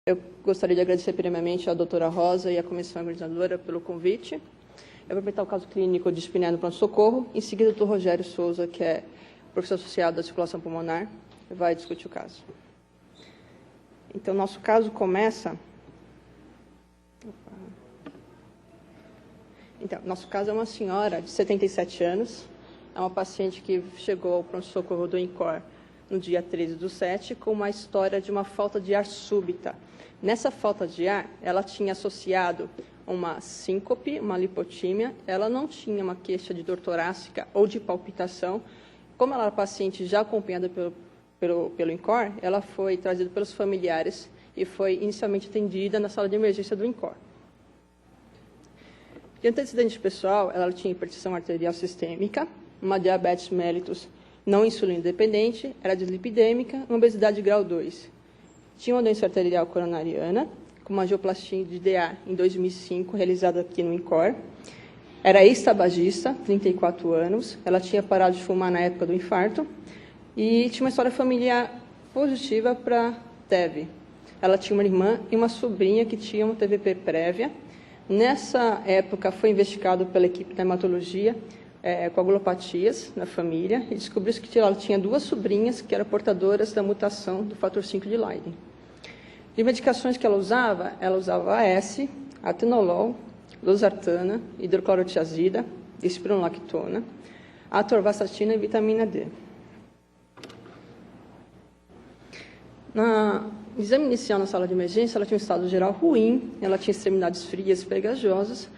Eu gostaria de agradecer primeiramente à doutora Rosa e à comissão organizadora pelo convite. Eu vou apresentar o caso clínico de espinéia no pronto-socorro. Em seguida, o Dr. Rogério Souza, que é professor associado da circulação pulmonar, vai discutir o caso. Então, nosso caso começa... Então, nosso caso é uma senhora de 77 anos, é uma paciente que chegou ao pronto-socorro do INCOR no dia 13/7, com uma história de uma falta de ar súbita. Nessa falta de ar, ela tinha associado uma síncope, uma lipotímia, ela não tinha uma queixa de dor torácica ou de palpitação. Como ela era paciente já acompanhada pelo INCOR, ela foi trazida pelos familiares e foi inicialmente atendida na sala de emergência do INCOR. De antecedente pessoal, ela tinha hipertensão arterial sistêmica, uma diabetes mellitus não insulina dependente, era dislipidêmica, uma obesidade grau 2. Tinha uma doença arterial coronariana, com uma angioplastia de DA em 2005, realizada aqui no INCOR. Era ex-tabagista, 34 anos, ela tinha parado de fumar na época do infarto e tinha uma história familiar positiva para TEV. Ela tinha uma irmã e uma sobrinha que tinha uma TVP prévia. Nessa época, foi investigado pela equipe da hematologia coagulopatias na família e descobriu-se que ela tinha duas sobrinhas que eram portadoras da mutação do fator 5 de Leiden. De medicações que ela usava AS, atenolol, losartana, hidroclorotiazida, espironolactona, atorvastatina e vitamina D. No exame inicial na sala de emergência, ela tinha um estado geral ruim, ela tinha extremidades frias e pegajosas.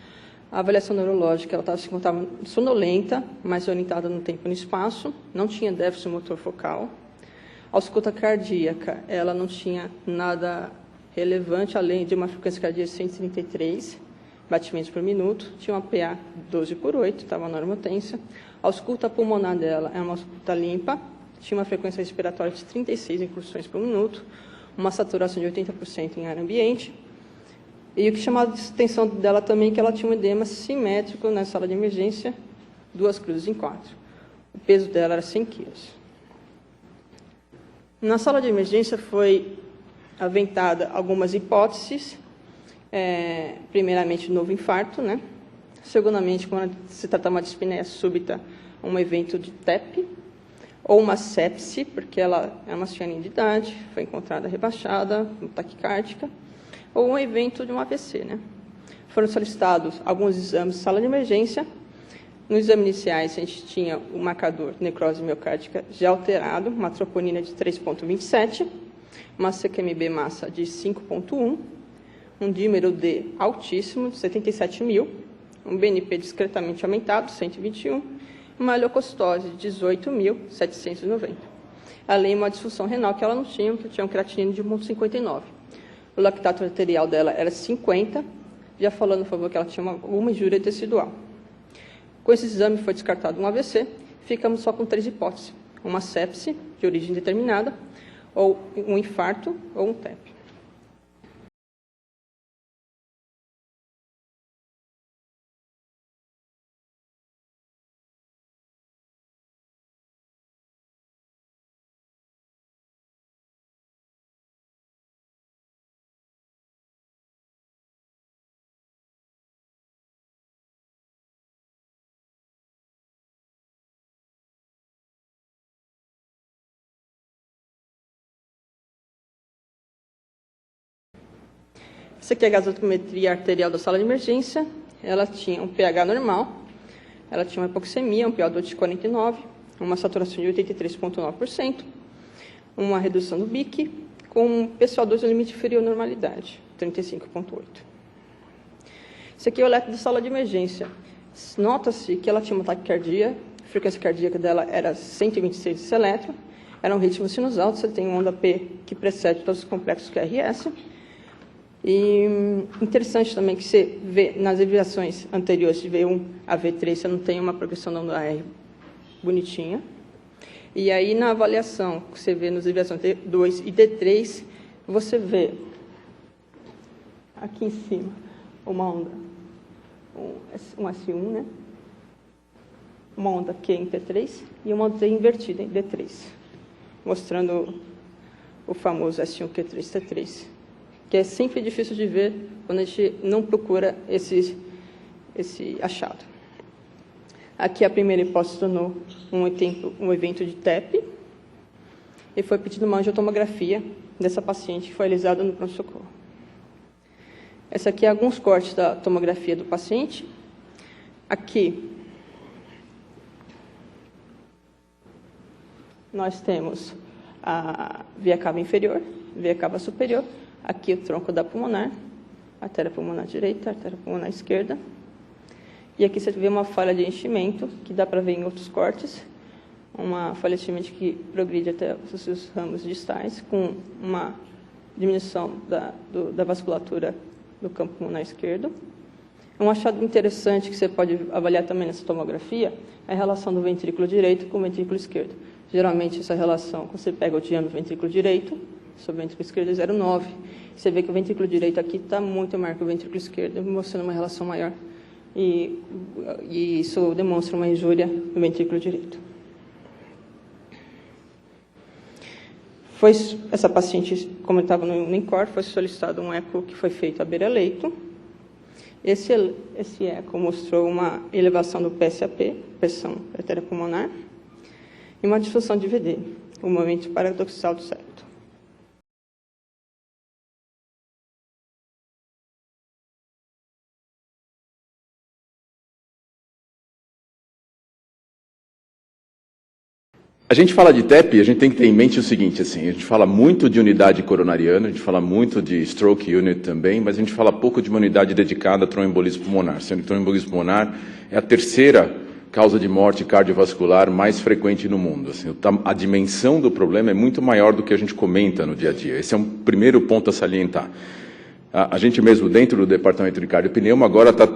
A avaliação neurológica, ela se encontrava sonolenta, mas orientada no tempo e no espaço, não tinha déficit motor focal. A ausculta cardíaca, ela não tinha nada relevante, além de uma frequência cardíaca de 133 batimentos por minuto, tinha uma PA 12/8, estava normotensa. A ausculta pulmonar dela é uma ausculta limpa, tinha uma frequência respiratória de 36 incursões por minuto, uma saturação de 80% em ar ambiente. E o que chamava a atenção dela também é que ela tinha um edema simétrico na sala de emergência, 2 cruzes em 4. O peso dela era 100 quilos. Na sala de emergência foi aventada algumas hipóteses, primeiramente novo infarto, né? Segundamente, quando se tratava de espinéia súbita, um evento de TEP, ou uma sepse, porque ela é uma senhorinha de idade, foi encontrada rebaixada, taquicárdica, ou um evento de um AVC, né? Foram solicitados alguns exames de sala de emergência. Nos exames iniciais, a gente tinha o marcador de necrose miocárdica já alterado, uma troponina de 3,27, uma CQMB massa de 5,1, um dímero D altíssimo, de 77.000, um BNP discretamente aumentado, 121, uma leucocitose de 18.790. Além de uma disfunção renal que ela não tinha, que tinha um creatinina de 1,59. O lactato arterial dela era 50, já falando, por favor, que ela tinha uma injúria tecidual. Com esse exame foi descartado um AVC, ficamos só com 3 hipóteses: uma sepse de origem determinada, ou um infarto, ou um TEP. Essa aqui é a gasometria arterial da sala de emergência. Ela tinha um pH normal, ela tinha uma hipoxemia, um PO2 de 49, uma saturação de 83,9%, uma redução do BIC, com um PCO2 no limite inferior à normalidade, 35,8. Esse aqui é o eletro da sala de emergência. Nota-se que ela tinha uma taquicardia, a frequência cardíaca dela era 126 esse eletro, era um ritmo sinusal, você tem uma onda P que precede todos os complexos QRS. E interessante também que você vê nas desviações anteriores de V1 a V3, você não tem uma progressão da onda R bonitinha. E aí, na avaliação, que você vê nas desviações D2 e D3, você vê aqui em cima uma onda, um S1, né? Uma onda Q em T3 e uma onda T invertida em D3, mostrando o famoso S1, Q3, T3. que é sempre difícil de ver quando a gente não procura esse achado. Aqui a primeira hipótese tornou um evento de TEP, e foi pedido uma angiotomografia dessa paciente que foi realizada no pronto-socorro. Essa aqui é alguns cortes da tomografia do paciente. Aqui nós temos a veia cava inferior, veia cava superior, aqui o tronco da pulmonar, artéria pulmonar direita, artéria pulmonar esquerda. E aqui você vê uma falha de enchimento, que dá para ver em outros cortes, uma falha de enchimento que progride até os seus ramos distais, com uma diminuição da vasculatura do campo pulmonar esquerdo. Um achado interessante que você pode avaliar também nessa tomografia é a relação do ventrículo direito com o ventrículo esquerdo. Geralmente, essa relação, quando você pega o diâmetro do ventrículo direito, sobre o ventrículo esquerdo é 0,9. Você vê que o ventrículo direito aqui está muito maior que o ventrículo esquerdo, mostrando uma relação maior. E isso demonstra uma injúria no ventrículo direito. Essa paciente, como estava no INCOR, foi solicitado um eco que foi feito à beira-leito. Esse eco mostrou uma elevação do PSAP, pressão artéria pulmonar, e uma disfunção de VD, o movimento paradoxal do septo. A gente fala de TEP, a gente tem que ter em mente o seguinte, assim, a gente fala muito de unidade coronariana, a gente fala muito de stroke unit também, mas a gente fala pouco de uma unidade dedicada a tromboembolismo pulmonar, sendo que tromboembolismo pulmonar é a terceira causa de morte cardiovascular mais frequente no mundo. Assim, a dimensão do problema é muito maior do que a gente comenta no dia a dia. Esse é um primeiro ponto a salientar. A gente mesmo, dentro do departamento de cardiopneuma, agora está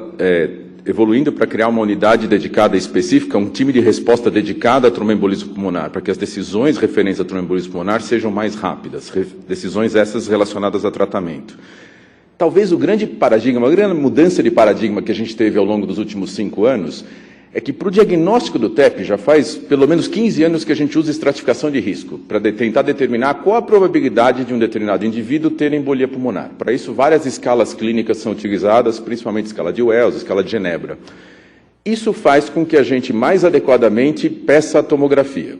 evoluindo para criar uma unidade dedicada específica, um time de resposta dedicada a tromboembolismo pulmonar, para que as decisões referentes a tromboembolismo pulmonar sejam mais rápidas, decisões essas relacionadas a tratamento. Talvez o grande paradigma, a grande mudança de paradigma que a gente teve ao longo dos últimos 5 anos, é que para o diagnóstico do TEP, já faz pelo menos 15 anos que a gente usa estratificação de risco, para tentar determinar qual a probabilidade de um determinado indivíduo ter embolia pulmonar. Para isso, várias escalas clínicas são utilizadas, principalmente a escala de Wells, a escala de Genebra. Isso faz com que a gente mais adequadamente peça a tomografia.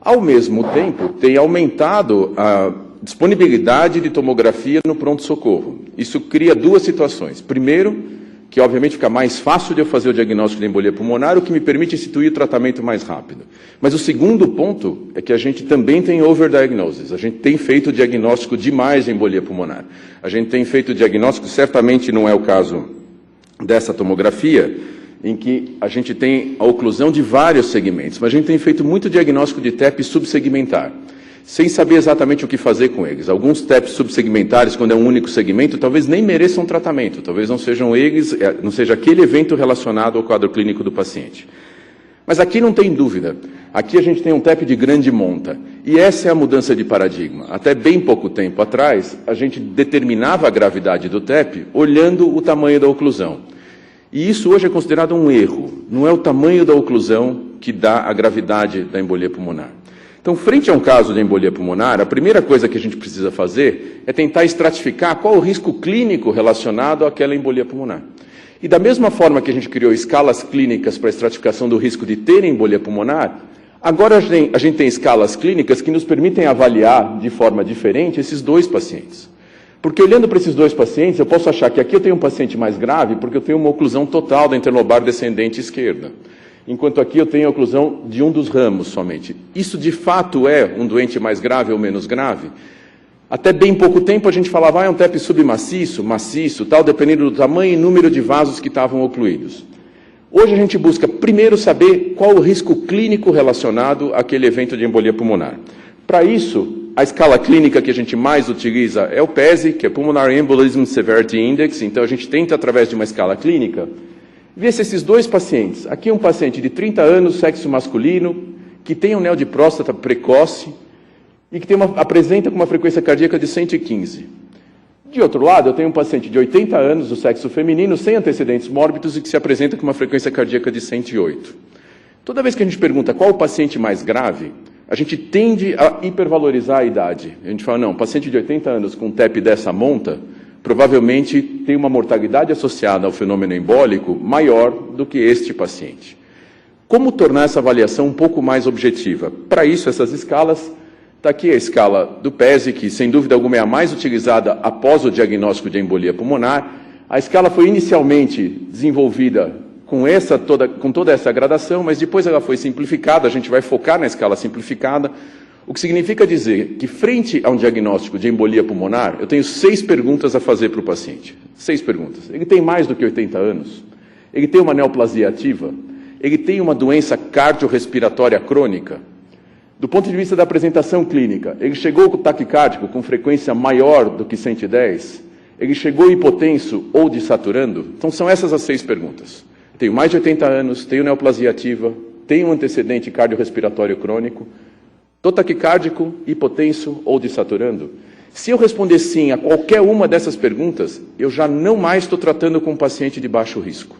Ao mesmo tempo, tem aumentado a disponibilidade de tomografia no pronto-socorro. Isso cria duas situações. Primeiro, que obviamente fica mais fácil de eu fazer o diagnóstico de embolia pulmonar, o que me permite instituir o tratamento mais rápido. Mas o segundo ponto é que a gente também tem overdiagnosis. A gente tem feito diagnóstico demais de embolia pulmonar. A gente tem feito diagnóstico, certamente não é o caso dessa tomografia, em que a gente tem a oclusão de vários segmentos, mas a gente tem feito muito diagnóstico de TEP subsegmentar, sem saber exatamente o que fazer com eles. Alguns TEPs subsegmentares, quando é um único segmento, talvez nem mereçam tratamento, talvez não sejam eles, não seja aquele evento relacionado ao quadro clínico do paciente. Mas aqui não tem dúvida, aqui a gente tem um TEP de grande monta, e essa é a mudança de paradigma. Até bem pouco tempo atrás, a gente determinava a gravidade do TEP olhando o tamanho da oclusão. E isso hoje é considerado um erro, não é o tamanho da oclusão que dá a gravidade da embolia pulmonar. Então, frente a um caso de embolia pulmonar, a primeira coisa que a gente precisa fazer é tentar estratificar qual o risco clínico relacionado àquela embolia pulmonar. E da mesma forma que a gente criou escalas clínicas para a estratificação do risco de ter embolia pulmonar, agora a gente tem escalas clínicas que nos permitem avaliar de forma diferente esses dois pacientes. Porque olhando para esses dois pacientes, eu posso achar que aqui eu tenho um paciente mais grave porque eu tenho uma oclusão total da interlobar descendente esquerda, enquanto aqui eu tenho a oclusão de um dos ramos somente. Isso, de fato, é um doente mais grave ou menos grave? Até bem pouco tempo a gente falava, é um TEP submaciço, maciço, tal, dependendo do tamanho e número de vasos que estavam ocluídos. Hoje a gente busca primeiro saber qual o risco clínico relacionado àquele evento de embolia pulmonar. Para isso, a escala clínica que a gente mais utiliza é o PESI, que é Pulmonary Embolism Severity Index. Então a gente tenta, através de uma escala clínica, ver se esses dois pacientes, aqui um paciente de 30 anos, sexo masculino, que tem um neo de próstata precoce e que apresenta com uma frequência cardíaca de 115. De outro lado, eu tenho um paciente de 80 anos, do sexo feminino, sem antecedentes mórbidos e que se apresenta com uma frequência cardíaca de 108. Toda vez que a gente pergunta qual o paciente mais grave, a gente tende a hipervalorizar a idade. A gente fala, não, paciente de 80 anos com TEP dessa monta, provavelmente tem uma mortalidade associada ao fenômeno embólico maior do que este paciente. Como tornar essa avaliação um pouco mais objetiva? Para isso, essas escalas, está aqui a escala do PESI, que sem dúvida alguma é a mais utilizada após o diagnóstico de embolia pulmonar. A escala foi inicialmente desenvolvida com toda essa gradação, mas depois ela foi simplificada, a gente vai focar na escala simplificada, o que significa dizer que, frente a um diagnóstico de embolia pulmonar, eu tenho 6 perguntas a fazer para o paciente. 6 perguntas. Ele tem mais do que 80 anos? Ele tem uma neoplasia ativa? Ele tem uma doença cardiorrespiratória crônica? Do ponto de vista da apresentação clínica, ele chegou com taquicárdico com frequência maior do que 110? Ele chegou hipotenso ou desaturando? Então, são essas as 6 perguntas. Tenho mais de 80 anos, tenho neoplasia ativa, tenho um antecedente cardiorrespiratório crônico, estou taquicárdico, hipotenso ou desaturando? Se eu responder sim a qualquer uma dessas perguntas, eu já não mais estou tratando com um paciente de baixo risco.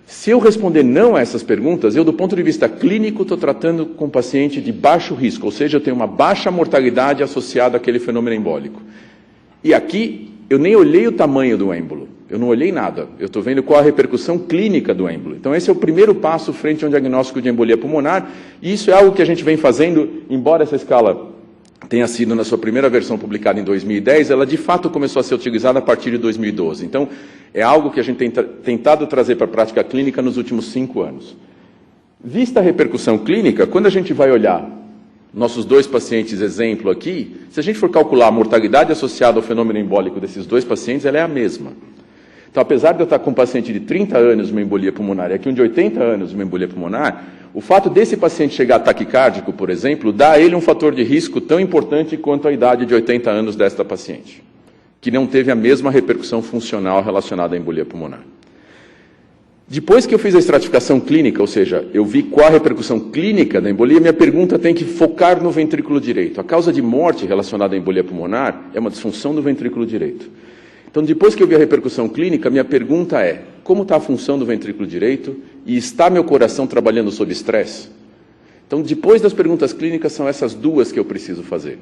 Se eu responder não a essas perguntas, eu, do ponto de vista clínico, estou tratando com um paciente de baixo risco, ou seja, eu tenho uma baixa mortalidade associada àquele fenômeno embólico. E aqui, eu nem olhei o tamanho do êmbolo, eu não olhei nada, eu estou vendo qual a repercussão clínica do êmbolo. Então, esse é o primeiro passo frente a um diagnóstico de embolia pulmonar, e isso é algo que a gente vem fazendo, embora essa escala tenha sido na sua primeira versão publicada em 2010, ela de fato começou a ser utilizada a partir de 2012. Então, é algo que a gente tem tentado trazer para a prática clínica nos últimos 5 anos. Vista a repercussão clínica, quando a gente vai olhar nossos 2 pacientes exemplo aqui, se a gente for calcular a mortalidade associada ao fenômeno embólico desses 2 pacientes, ela é a mesma. Então, apesar de eu estar com um paciente de 30 anos uma embolia pulmonar e aqui um de 80 anos uma embolia pulmonar, o fato desse paciente chegar taquicárdico, por exemplo, dá a ele um fator de risco tão importante quanto a idade de 80 anos desta paciente, que não teve a mesma repercussão funcional relacionada à embolia pulmonar. Depois que eu fiz a estratificação clínica, ou seja, eu vi qual a repercussão clínica da embolia, minha pergunta tem que focar no ventrículo direito. A causa de morte relacionada à embolia pulmonar é uma disfunção do ventrículo direito. Então, depois que eu vi a repercussão clínica, minha pergunta é, como está a função do ventrículo direito e está meu coração trabalhando sob estresse? Então, depois das perguntas clínicas, são essas 2 que eu preciso fazer.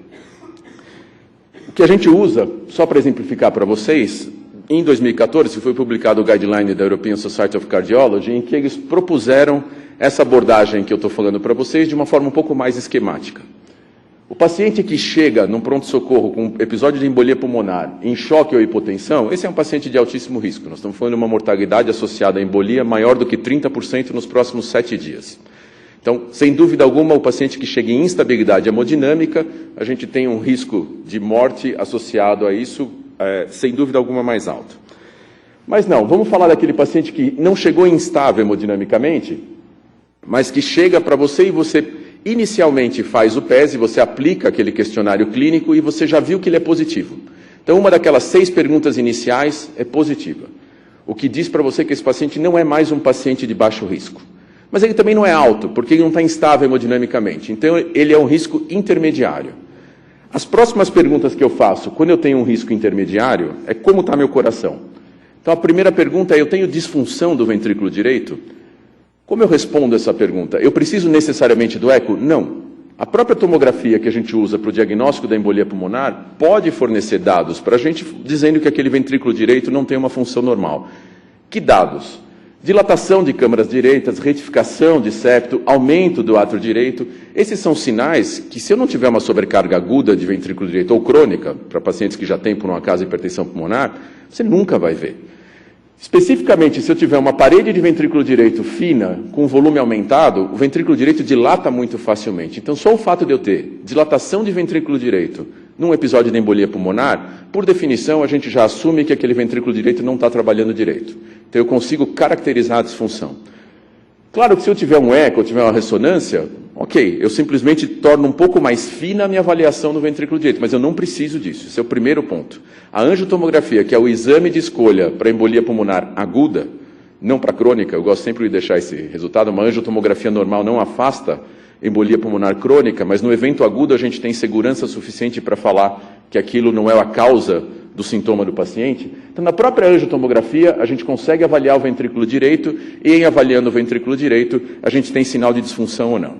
O que a gente usa, só para exemplificar para vocês, em 2014 foi publicado o guideline da European Society of Cardiology, em que eles propuseram essa abordagem que eu estou falando para vocês de uma forma um pouco mais esquemática. O paciente que chega num pronto-socorro com um episódio de embolia pulmonar, em choque ou hipotensão, esse é um paciente de altíssimo risco. Nós estamos falando de uma mortalidade associada à embolia maior do que 30% nos próximos 7 dias. Então, sem dúvida alguma, o paciente que chega em instabilidade hemodinâmica, a gente tem um risco de morte associado a isso, sem dúvida alguma, mais alto. Mas não, vamos falar daquele paciente que não chegou instável hemodinamicamente, mas que chega para você e você inicialmente faz o PESI, você aplica aquele questionário clínico e você já viu que ele é positivo. Então, uma daquelas 6 perguntas iniciais é positiva, o que diz para você que esse paciente não é mais um paciente de baixo risco. Mas ele também não é alto, porque ele não está instável hemodinamicamente. Então, ele é um risco intermediário. As próximas perguntas que eu faço, quando eu tenho um risco intermediário, é como está meu coração. Então, a primeira pergunta é, eu tenho disfunção do ventrículo direito? Como eu respondo essa pergunta? Eu preciso necessariamente do eco? Não. A própria tomografia que a gente usa para o diagnóstico da embolia pulmonar pode fornecer dados para a gente dizendo que aquele ventrículo direito não tem uma função normal. Que dados? Dilatação de câmaras direitas, retificação de septo, aumento do átrio direito. Esses são sinais que, se eu não tiver uma sobrecarga aguda de ventrículo direito ou crônica, para pacientes que já têm, por um acaso, hipertensão pulmonar, você nunca vai ver. Especificamente, se eu tiver uma parede de ventrículo direito fina, com volume aumentado, o ventrículo direito dilata muito facilmente. Então, só o fato de eu ter dilatação de ventrículo direito num episódio de embolia pulmonar, por definição, a gente já assume que aquele ventrículo direito não está trabalhando direito. Então, eu consigo caracterizar a disfunção. Claro que se eu tiver um eco, ou tiver uma ressonância, ok, eu simplesmente torno um pouco mais fina a minha avaliação do ventrículo direito, mas eu não preciso disso, esse é o primeiro ponto. A angiotomografia, que é o exame de escolha para embolia pulmonar aguda, não para crônica, eu gosto sempre de deixar esse resultado, uma angiotomografia normal não afasta embolia pulmonar crônica, mas no evento agudo a gente tem segurança suficiente para falar que aquilo não é a causa do sintoma do paciente. Então, na própria angiotomografia, a gente consegue avaliar o ventrículo direito e, em avaliando o ventrículo direito, a gente tem sinal de disfunção ou não.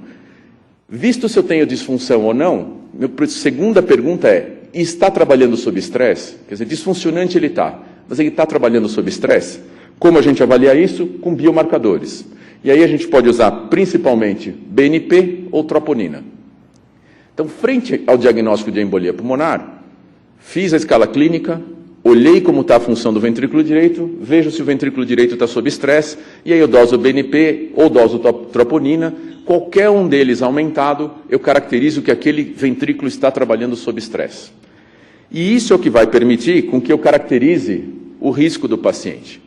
Visto se eu tenho disfunção ou não, minha segunda pergunta é, está trabalhando sob estresse? Quer dizer, disfuncionante ele está, mas ele está trabalhando sob estresse? Como a gente avalia isso? Com biomarcadores. E aí a gente pode usar principalmente BNP ou troponina. Então, frente ao diagnóstico de embolia pulmonar, fiz a escala clínica, olhei como está a função do ventrículo direito, vejo se o ventrículo direito está sob estresse, e aí eu doso BNP ou doso troponina, qualquer um deles aumentado, eu caracterizo que aquele ventrículo está trabalhando sob estresse. E isso é o que vai permitir com que eu caracterize o risco do paciente.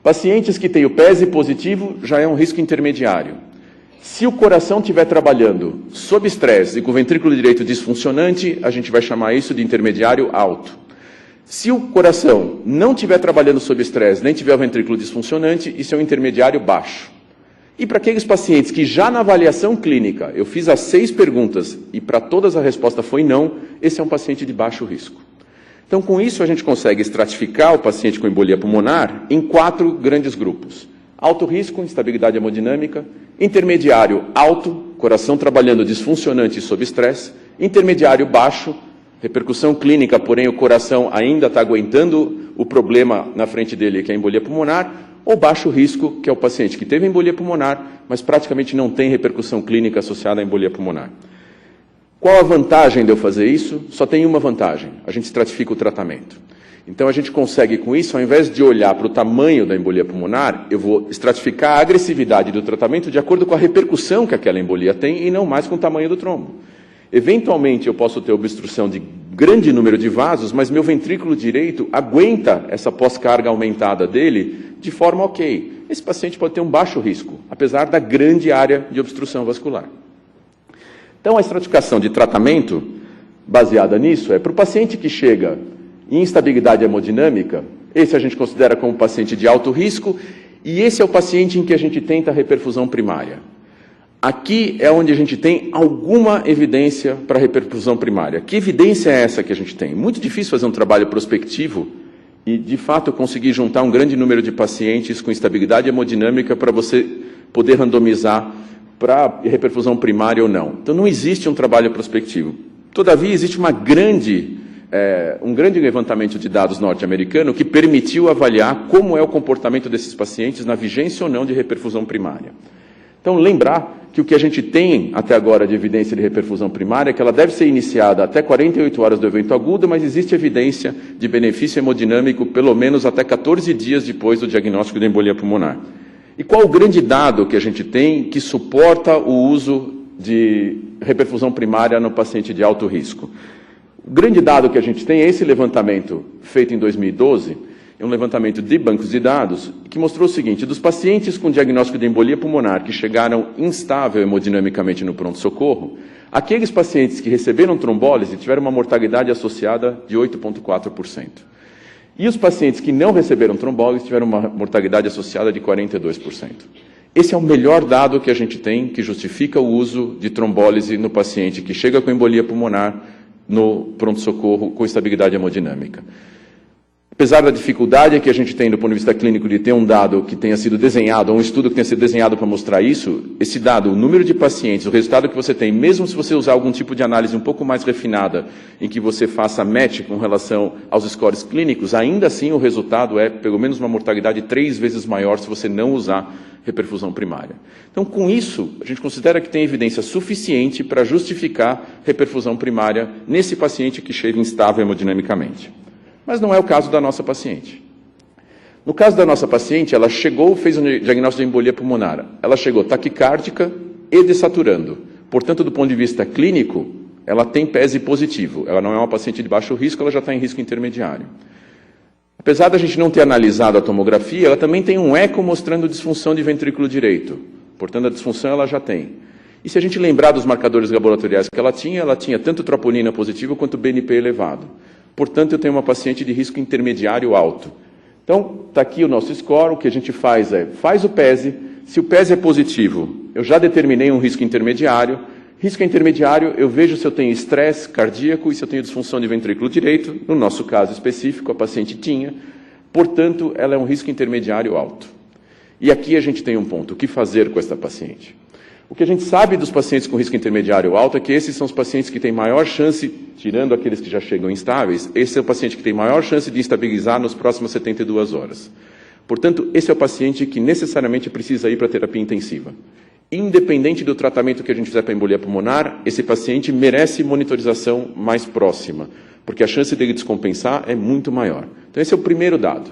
Pacientes que têm o PESI positivo já é um risco intermediário. Se o coração estiver trabalhando sob estresse e com o ventrículo direito disfuncionante, a gente vai chamar isso de intermediário alto. Se o coração não estiver trabalhando sob estresse, nem tiver o ventrículo disfuncionante, isso é um intermediário baixo. E para aqueles pacientes que já na avaliação clínica, eu fiz as 6 perguntas e para todas a resposta foi não, esse é um paciente de baixo risco. Então, com isso, a gente consegue estratificar o paciente com embolia pulmonar em 4 grandes grupos. Alto risco, instabilidade hemodinâmica. Intermediário alto, coração trabalhando disfuncionante e sob estresse. Intermediário baixo, repercussão clínica, porém o coração ainda está aguentando o problema na frente dele, que é a embolia pulmonar. Ou baixo risco, que é o paciente que teve embolia pulmonar, mas praticamente não tem repercussão clínica associada à embolia pulmonar. Qual a vantagem de eu fazer isso? Só tem uma vantagem, a gente estratifica o tratamento. Então a gente consegue com isso, ao invés de olhar para o tamanho da embolia pulmonar, eu vou estratificar a agressividade do tratamento de acordo com a repercussão que aquela embolia tem e não mais com o tamanho do trombo. Eventualmente eu posso ter obstrução de grande número de vasos, mas meu ventrículo direito aguenta essa pós-carga aumentada dele de forma ok. Esse paciente pode ter um baixo risco, apesar da grande área de obstrução vascular. Então, a estratificação de tratamento baseada nisso é para o paciente que chega em instabilidade hemodinâmica, esse a gente considera como paciente de alto risco, e esse é o paciente em que a gente tenta a reperfusão primária. Aqui é onde a gente tem alguma evidência para reperfusão primária. Que evidência é essa que a gente tem? Muito difícil fazer um trabalho prospectivo e, de fato, conseguir juntar um grande número de pacientes com instabilidade hemodinâmica para você poder randomizar para reperfusão primária ou não. Então, não existe um trabalho prospectivo. Todavia, existe um grande levantamento de dados norte-americano que permitiu avaliar como é o comportamento desses pacientes na vigência ou não de reperfusão primária. Então, lembrar que o que a gente tem até agora de evidência de reperfusão primária é que ela deve ser iniciada até 48 horas do evento agudo, mas existe evidência de benefício hemodinâmico pelo menos até 14 dias depois do diagnóstico de embolia pulmonar. E qual o grande dado que a gente tem que suporta o uso de reperfusão primária no paciente de alto risco? O grande dado que a gente tem é esse levantamento feito em 2012, é um levantamento de bancos de dados, que mostrou o seguinte: dos pacientes com diagnóstico de embolia pulmonar que chegaram instável hemodinamicamente no pronto-socorro, aqueles pacientes que receberam trombólise tiveram uma mortalidade associada de 8,4%. E os pacientes que não receberam trombólise tiveram uma mortalidade associada de 42%. Esse é o melhor dado que a gente tem que justifica o uso de trombólise no paciente que chega com embolia pulmonar no pronto-socorro com estabilidade hemodinâmica. Apesar da dificuldade que a gente tem do ponto de vista clínico de ter um dado que tenha sido desenhado, um estudo que tenha sido desenhado para mostrar isso, esse dado, o número de pacientes, o resultado que você tem, mesmo se você usar algum tipo de análise um pouco mais refinada, em que você faça match com relação aos scores clínicos, ainda assim o resultado é pelo menos uma mortalidade 3 vezes maior se você não usar reperfusão primária. Então, com isso, a gente considera que tem evidência suficiente para justificar reperfusão primária nesse paciente que chega instável hemodinamicamente. Mas não é o caso da nossa paciente. No caso da nossa paciente, ela chegou, fez um diagnóstico de embolia pulmonar. Ela chegou taquicárdica e desaturando. Portanto, do ponto de vista clínico, ela tem PESI positivo. Ela não é uma paciente de baixo risco, ela já está em risco intermediário. Apesar da gente não ter analisado a tomografia, ela também tem um eco mostrando disfunção de ventrículo direito. Portanto, a disfunção ela já tem. E se a gente lembrar dos marcadores laboratoriais que ela tinha tanto troponina positivo quanto BNP elevado. Portanto, eu tenho uma paciente de risco intermediário alto. Então, está aqui o nosso score, o que a gente faz é, faz o PESI, se o PESI é positivo, eu já determinei um risco intermediário, eu vejo se eu tenho estresse cardíaco e se eu tenho disfunção de ventrículo direito, no nosso caso específico, a paciente tinha, portanto, ela é um risco intermediário alto. E aqui a gente tem um ponto, o que fazer com esta paciente? O que a gente sabe dos pacientes com risco intermediário alto é que esses são os pacientes que têm maior chance, tirando aqueles que já chegam instáveis, esse é o paciente que tem maior chance de estabilizar nas próximas 72 horas. Portanto, esse é o paciente que necessariamente precisa ir para a terapia intensiva. Independente do tratamento que a gente fizer para embolia pulmonar, esse paciente merece monitorização mais próxima, porque a chance dele descompensar é muito maior. Então, esse é o primeiro dado.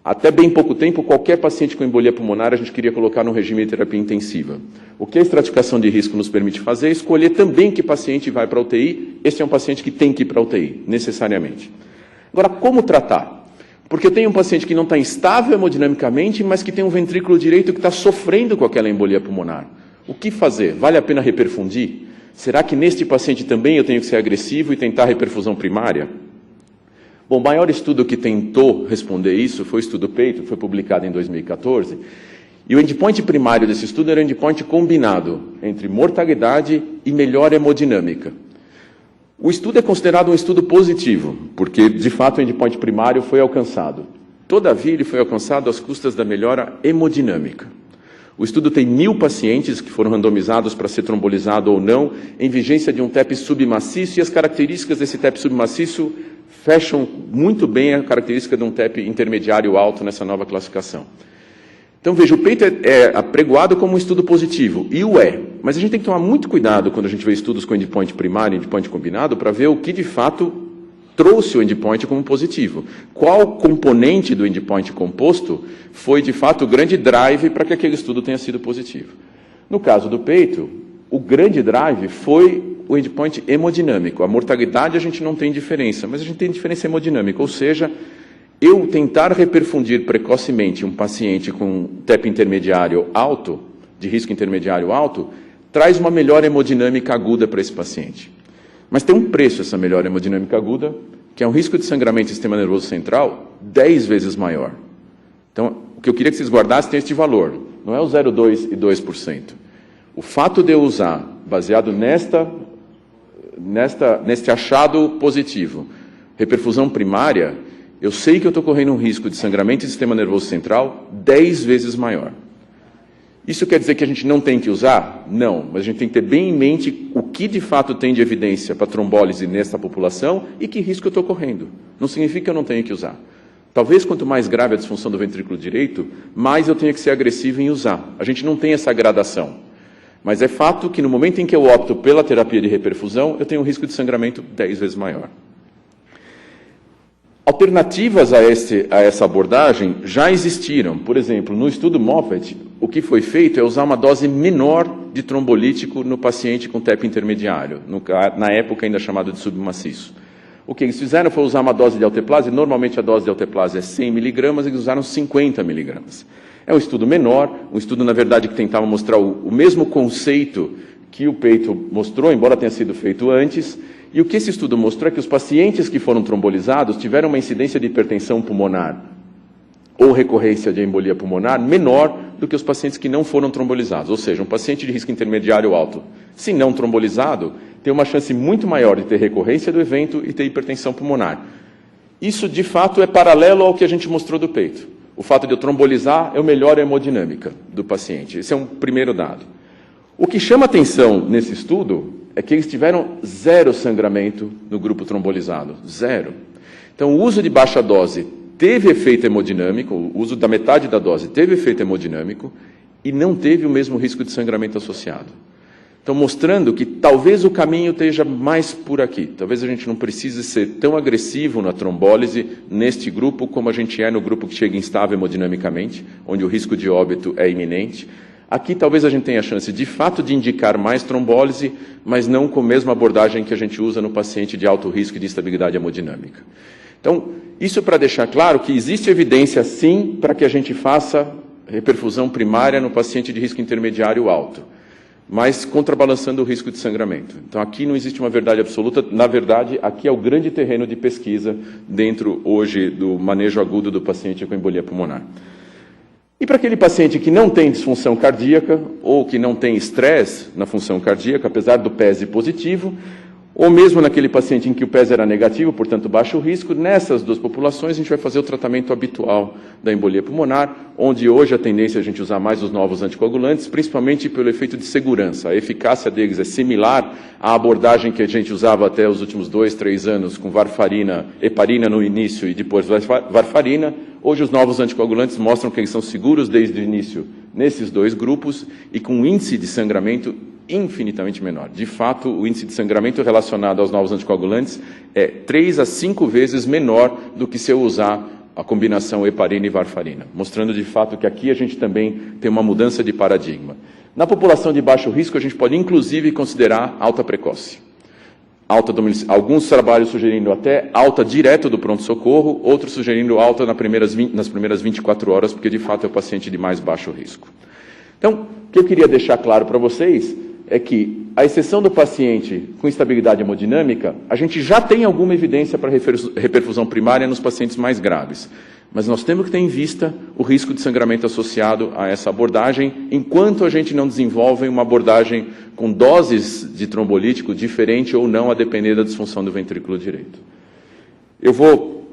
Até bem pouco tempo, qualquer paciente com embolia pulmonar a gente queria colocar no regime de terapia intensiva. O que a estratificação de risco nos permite fazer é escolher também que paciente vai para a UTI. Esse é um paciente que tem que ir para a UTI, necessariamente. Agora, como tratar? Porque eu tenho um paciente que não está instável hemodinamicamente, mas que tem um ventrículo direito que está sofrendo com aquela embolia pulmonar. O que fazer? Vale a pena reperfundir? Será que neste paciente também eu tenho que ser agressivo e tentar reperfusão primária? Bom, o maior estudo que tentou responder isso foi o estudo peito, que foi publicado em 2014. E o endpoint primário desse estudo era um endpoint combinado entre mortalidade e melhora hemodinâmica. O estudo é considerado um estudo positivo, porque, de fato, o endpoint primário foi alcançado. Todavia, ele foi alcançado às custas da melhora hemodinâmica. O estudo tem 1.000 pacientes que foram randomizados para ser trombolizado ou não, em vigência de um TEP submaciço, e as características desse TEP submaciço fecham muito bem a característica de um TEP intermediário alto nessa nova classificação. Então, veja, o peito é apregoado como um estudo positivo, e o é. Mas a gente tem que tomar muito cuidado quando a gente vê estudos com endpoint primário e endpoint combinado para ver o que, de fato, trouxe o endpoint como positivo. Qual componente do endpoint composto foi, de fato, o grande drive para que aquele estudo tenha sido positivo. No caso do peito, o grande drive foi o endpoint hemodinâmico. A mortalidade a gente não tem diferença, mas a gente tem diferença hemodinâmica, ou seja, eu tentar reperfundir precocemente um paciente com TEP intermediário alto, de risco intermediário alto, traz uma melhora hemodinâmica aguda para esse paciente. Mas tem um preço essa melhora hemodinâmica aguda, que é um risco de sangramento do sistema nervoso central 10 vezes maior. Então, o que eu queria que vocês guardassem tem este valor, não é o 0,2% e 2%. O fato de eu usar, baseado neste achado positivo, reperfusão primária, eu sei que eu estou correndo um risco de sangramento do sistema nervoso central 10 vezes maior. Isso quer dizer que a gente não tem que usar? Não, mas a gente tem que ter bem em mente o que de fato tem de evidência para trombólise nessa população e que risco eu estou correndo. Não significa que eu não tenho que usar. Talvez quanto mais grave a disfunção do ventrículo direito, mais eu tenha que ser agressivo em usar. A gente não tem essa gradação. Mas é fato que no momento em que eu opto pela terapia de reperfusão, eu tenho um risco de sangramento 10 vezes maior. Alternativas a essa abordagem já existiram. Por exemplo, no estudo Moffitt, o que foi feito é usar uma dose menor de trombolítico no paciente com TEP intermediário, na época ainda chamado de submaciço. O que eles fizeram foi usar uma dose de alteplase, normalmente a dose de alteplase é 100 mg, eles usaram 50 mg. É um estudo menor, um estudo, na verdade, que tentava mostrar o mesmo conceito que o peito mostrou, embora tenha sido feito antes. E o que esse estudo mostrou é que os pacientes que foram trombolizados tiveram uma incidência de hipertensão pulmonar ou recorrência de embolia pulmonar menor do que os pacientes que não foram trombolizados. Ou seja, um paciente de risco intermediário alto, se não trombolizado, tem uma chance muito maior de ter recorrência do evento e ter hipertensão pulmonar. Isso, de fato, é paralelo ao que a gente mostrou do peito. O fato de eu trombolizar, eu melhoro a hemodinâmica do paciente. Esse é um primeiro dado. O que chama atenção nesse estudo é que eles tiveram 0 sangramento no grupo trombolizado. 0. Então, o uso de baixa dose teve efeito hemodinâmico, o uso da metade da dose teve efeito hemodinâmico e não teve o mesmo risco de sangramento associado. Então, mostrando que talvez o caminho esteja mais por aqui. Talvez a gente não precise ser tão agressivo na trombólise neste grupo como a gente é no grupo que chega instável hemodinamicamente, onde o risco de óbito é iminente. Aqui talvez a gente tenha a chance, de fato, de indicar mais trombólise, mas não com a mesma abordagem que a gente usa no paciente de alto risco de instabilidade hemodinâmica. Então, isso para deixar claro que existe evidência, sim, para que a gente faça reperfusão primária no paciente de risco intermediário alto, mas contrabalançando o risco de sangramento. Então, aqui não existe uma verdade absoluta. Na verdade, aqui é o grande terreno de pesquisa dentro, hoje, do manejo agudo do paciente com embolia pulmonar. E para aquele paciente que não tem disfunção cardíaca ou que não tem estresse na função cardíaca, apesar do PESI positivo, Ou mesmo naquele paciente em que o PES era negativo, portanto baixo risco, nessas duas populações a gente vai fazer o tratamento habitual da embolia pulmonar, onde hoje a tendência é a gente usar mais os novos anticoagulantes, principalmente pelo efeito de segurança. A eficácia deles é similar à abordagem que a gente usava até os últimos 2, 3 anos, com varfarina, heparina no início e depois varfarina. Hoje os novos anticoagulantes mostram que eles são seguros desde o início nesses dois grupos e com um índice de sangramento infinitamente menor. De fato, o índice de sangramento relacionado aos novos anticoagulantes é 3 a 5 vezes menor do que se eu usar a combinação heparina e varfarina, mostrando de fato que aqui a gente também tem uma mudança de paradigma. Na população de baixo risco, a gente pode inclusive considerar alta precoce. Alguns trabalhos sugerindo até alta direto do pronto-socorro, outros sugerindo alta nas primeiras 24 horas, porque de fato é o paciente de mais baixo risco. Então, o que eu queria deixar claro para vocês é que, à exceção do paciente com instabilidade hemodinâmica, a gente já tem alguma evidência para reperfusão primária nos pacientes mais graves. Mas nós temos que ter em vista o risco de sangramento associado a essa abordagem, enquanto a gente não desenvolve uma abordagem com doses de trombolítico diferente ou não, a depender da disfunção do ventrículo direito. Eu vou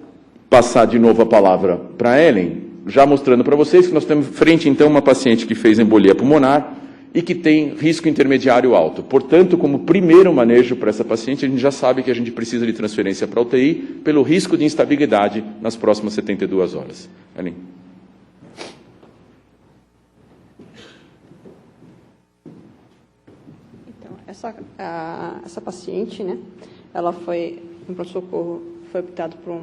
passar de novo a palavra para a Ellen, já mostrando para vocês que nós temos frente, então, uma paciente que fez embolia pulmonar e que tem risco intermediário alto. Portanto, como primeiro manejo para essa paciente, a gente já sabe que a gente precisa de transferência para a UTI pelo risco de instabilidade nas próximas 72 horas. Ellen. Então, essa paciente, né, ela foi, no pronto-socorro, foi optado por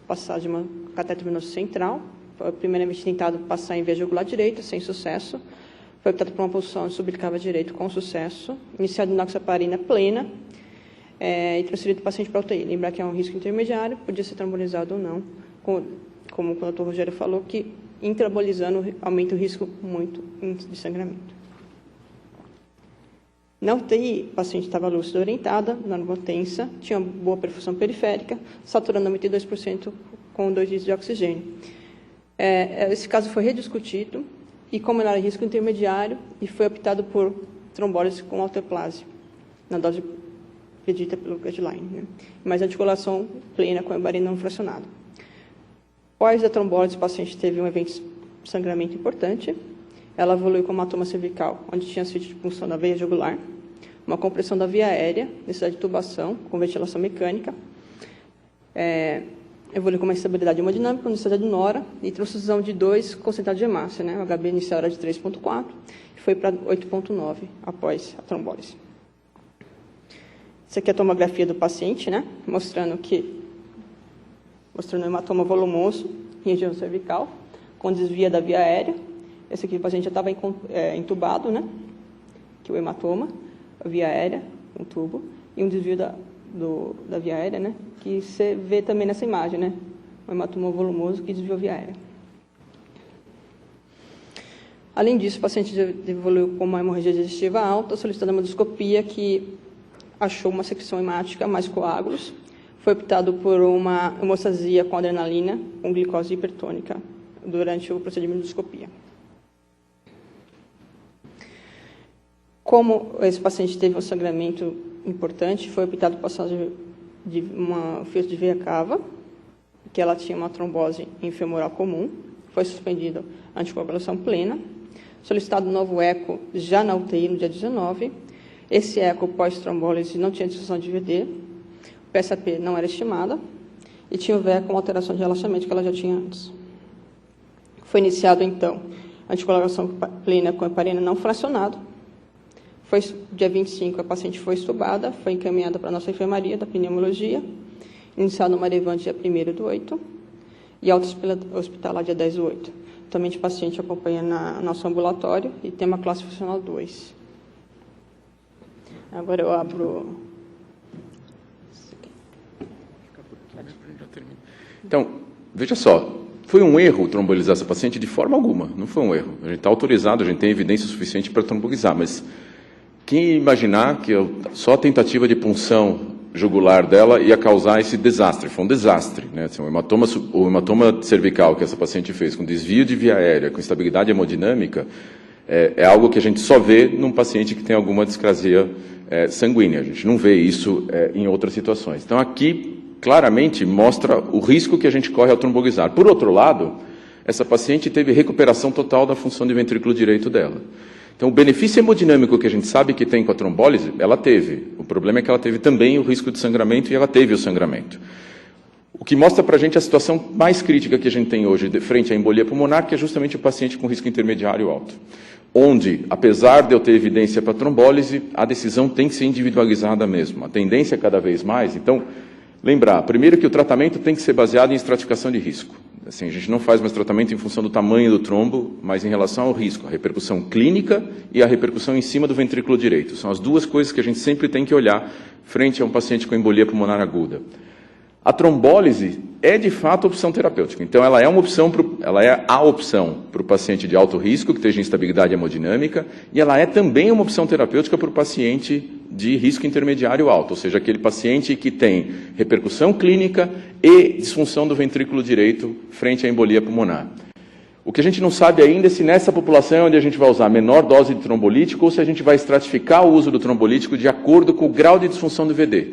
passar de uma catéter venoso central. Foi primeiramente tentado passar em via jugular direita, sem sucesso. Foi optado por uma posição subclaviana direito com sucesso, iniciado inoxaparina plena e transferido o paciente para a UTI. Lembrar que é um risco intermediário, podia ser trombolizado ou não, como o doutor Rogério falou, que intraembolizando aumenta o risco muito de sangramento. Na UTI, o paciente estava lúcida orientada, normotensa, tinha boa perfusão periférica, saturando 92% com 2 litros de oxigênio. Esse caso foi rediscutido, e como ele era risco intermediário, e foi optado por trombólise com alteplase, na dose predita pelo guideline, né? Mas anticoagulação plena com heparina não fracionada. Após a trombólise, o paciente teve um evento de sangramento importante. Ela evoluiu com hematoma cervical, onde tinha sítio de punção da veia jugular, uma compressão da via aérea, necessidade de tubação com ventilação mecânica, evoluiu com uma instabilidade hemodinâmica, necessidade de nora e transfusão de 2 concentrado de hemácia, né? O HB inicial era de 3,4 e foi para 8,9 após a trombólise. Essa aqui é a tomografia do paciente, né? Mostrando o hematoma volumoso em região cervical, com desvio da via aérea. Esse aqui o paciente já estava entubado, né? Que é o hematoma, a via aérea, um tubo, e um desvio da via aérea, né? Que você vê também nessa imagem, né? O hematoma volumoso que desviou a via aérea. Além disso, o paciente evoluiu com uma hemorragia digestiva alta, solicitando uma endoscopia que achou uma secreção hemática mais coágulos. Foi optado por uma hemostasia com adrenalina, com glicose hipertônica, durante o procedimento de endoscopia. Como esse paciente teve um sangramento importante, foi optado por passagem de uma filtro de veia cava, que ela tinha uma trombose infemoral comum, foi suspendida a anticoagulação plena, solicitado um novo eco já na UTI no dia 19. Esse eco pós-trombólise não tinha dissolução de VD, o PSAP não era estimada e tinha o VEC com alteração de relaxamento que ela já tinha antes. Foi iniciado, então, a anticoagulação plena com heparina não fracionada. Foi dia 25, a paciente foi estubada, foi encaminhada para a nossa enfermaria da pneumologia, iniciado uma Marevante dia 1º/8 e alta hospitalar dia 10/8. Atualmente o paciente acompanha no nosso ambulatório e tem uma classe funcional 2. Agora eu abro... Então, veja só, foi um erro trombolizar essa paciente? De forma alguma, não foi um erro. A gente está autorizado, a gente tem evidência suficiente para trombolizar, mas quem ia imaginar que só a tentativa de punção jugular dela ia causar esse desastre? Foi um desastre, né? Assim, o hematoma cervical que essa paciente fez, com desvio de via aérea, com instabilidade hemodinâmica, é algo que a gente só vê num paciente que tem alguma discrasia sanguínea. A gente não vê isso em outras situações. Então, aqui, claramente, mostra o risco que a gente corre ao trombolizar. Por outro lado, essa paciente teve recuperação total da função de ventrículo direito dela. Então, o benefício hemodinâmico que a gente sabe que tem com a trombólise, ela teve. O problema é que ela teve também o risco de sangramento e ela teve o sangramento. O que mostra para a gente a situação mais crítica que a gente tem hoje frente à embolia pulmonar, que é justamente o paciente com risco intermediário alto. Onde, apesar de eu ter evidência para trombólise, a decisão tem que ser individualizada mesmo. A tendência é cada vez mais. Então, lembrar, primeiro que o tratamento tem que ser baseado em estratificação de risco. Assim, a gente não faz mais tratamento em função do tamanho do trombo, mas em relação ao risco, a repercussão clínica e a repercussão em cima do ventrículo direito. São as duas coisas que a gente sempre tem que olhar frente a um paciente com embolia pulmonar aguda. A trombólise é, de fato, opção terapêutica. Então, ela é uma opção, ela é a opção para o paciente de alto risco, que esteja em instabilidade hemodinâmica, e ela é também uma opção terapêutica para o paciente de risco intermediário alto, ou seja, aquele paciente que tem repercussão clínica e disfunção do ventrículo direito frente à embolia pulmonar. O que a gente não sabe ainda é se nessa população é onde a gente vai usar menor dose de trombolítico ou se a gente vai estratificar o uso do trombolítico de acordo com o grau de disfunção do VD.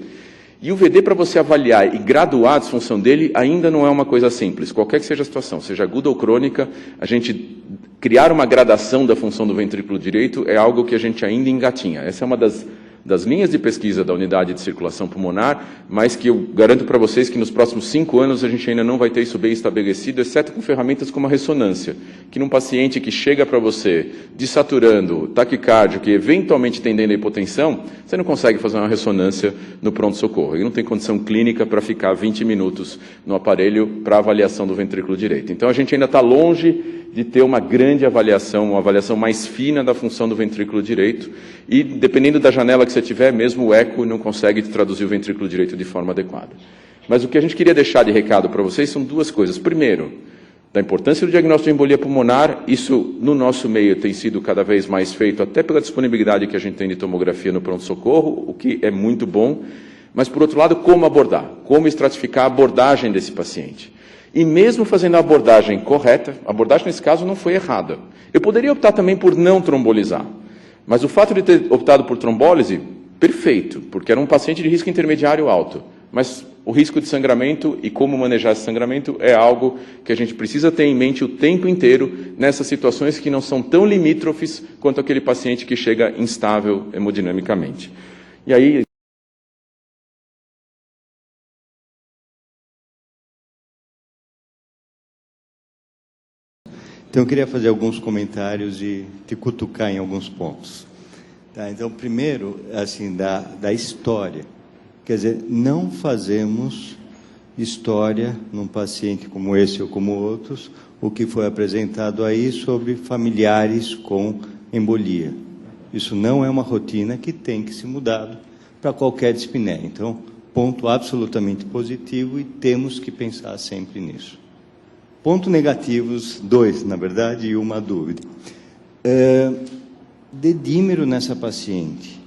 E o VD, para você avaliar e graduar a disfunção dele, ainda não é uma coisa simples. Qualquer que seja a situação, seja aguda ou crônica, a gente criar uma gradação da função do ventrículo direito é algo que a gente ainda engatinha. Essa é uma das linhas de pesquisa da unidade de circulação pulmonar, mas que eu garanto para vocês que nos próximos 5 anos a gente ainda não vai ter isso bem estabelecido, exceto com ferramentas como a ressonância, que num paciente que chega para você desaturando, taquicárdio, que eventualmente tendendo a hipotensão, você não consegue fazer uma ressonância no pronto-socorro. Ele não tem condição clínica para ficar 20 minutos no aparelho para avaliação do ventrículo direito. Então a gente ainda está longe de ter uma grande avaliação, uma avaliação mais fina da função do ventrículo direito, e dependendo da janela que você tiver, mesmo o eco não consegue traduzir o ventrículo direito de forma adequada. Mas o que a gente queria deixar de recado para vocês são duas coisas. Primeiro, da importância do diagnóstico de embolia pulmonar, isso no nosso meio tem sido cada vez mais feito, até pela disponibilidade que a gente tem de tomografia no pronto-socorro, o que é muito bom, mas por outro lado, como abordar, como estratificar a abordagem desse paciente. E mesmo fazendo a abordagem correta, a abordagem nesse caso não foi errada. Eu poderia optar também por não trombolizar, mas o fato de ter optado por trombólise, perfeito, porque era um paciente de risco intermediário alto. Mas o risco de sangramento e como manejar esse sangramento é algo que a gente precisa ter em mente o tempo inteiro nessas situações que não são tão limítrofes quanto aquele paciente que chega instável hemodinamicamente. E aí... Então, eu queria fazer alguns comentários e te cutucar em alguns pontos. Tá? Então, primeiro, assim, da história. Quer dizer, não fazemos história num paciente como esse ou como outros, o que foi apresentado aí sobre familiares com embolia. Isso não é uma rotina que tem que ser mudado para qualquer dispneia. Então, ponto absolutamente positivo e temos que pensar sempre nisso. Pontos negativos, 2, na verdade, e uma dúvida. Dedímero nessa paciente,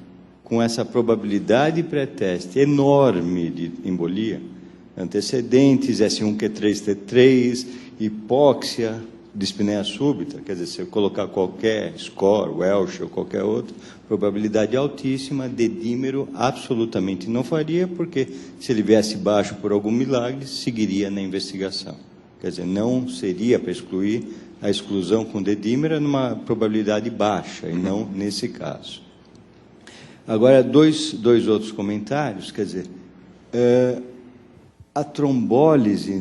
com essa probabilidade pré-teste enorme de embolia, antecedentes, S1Q3T3, hipóxia, dispneia súbita, quer dizer, se eu colocar qualquer score, Welsh ou qualquer outro, probabilidade altíssima, dedímero absolutamente não faria, porque se ele viesse baixo por algum milagre, seguiria na investigação. Quer dizer, não seria para excluir a exclusão com dedímero numa probabilidade baixa, e não nesse caso. Agora, dois outros comentários, quer dizer, a trombólise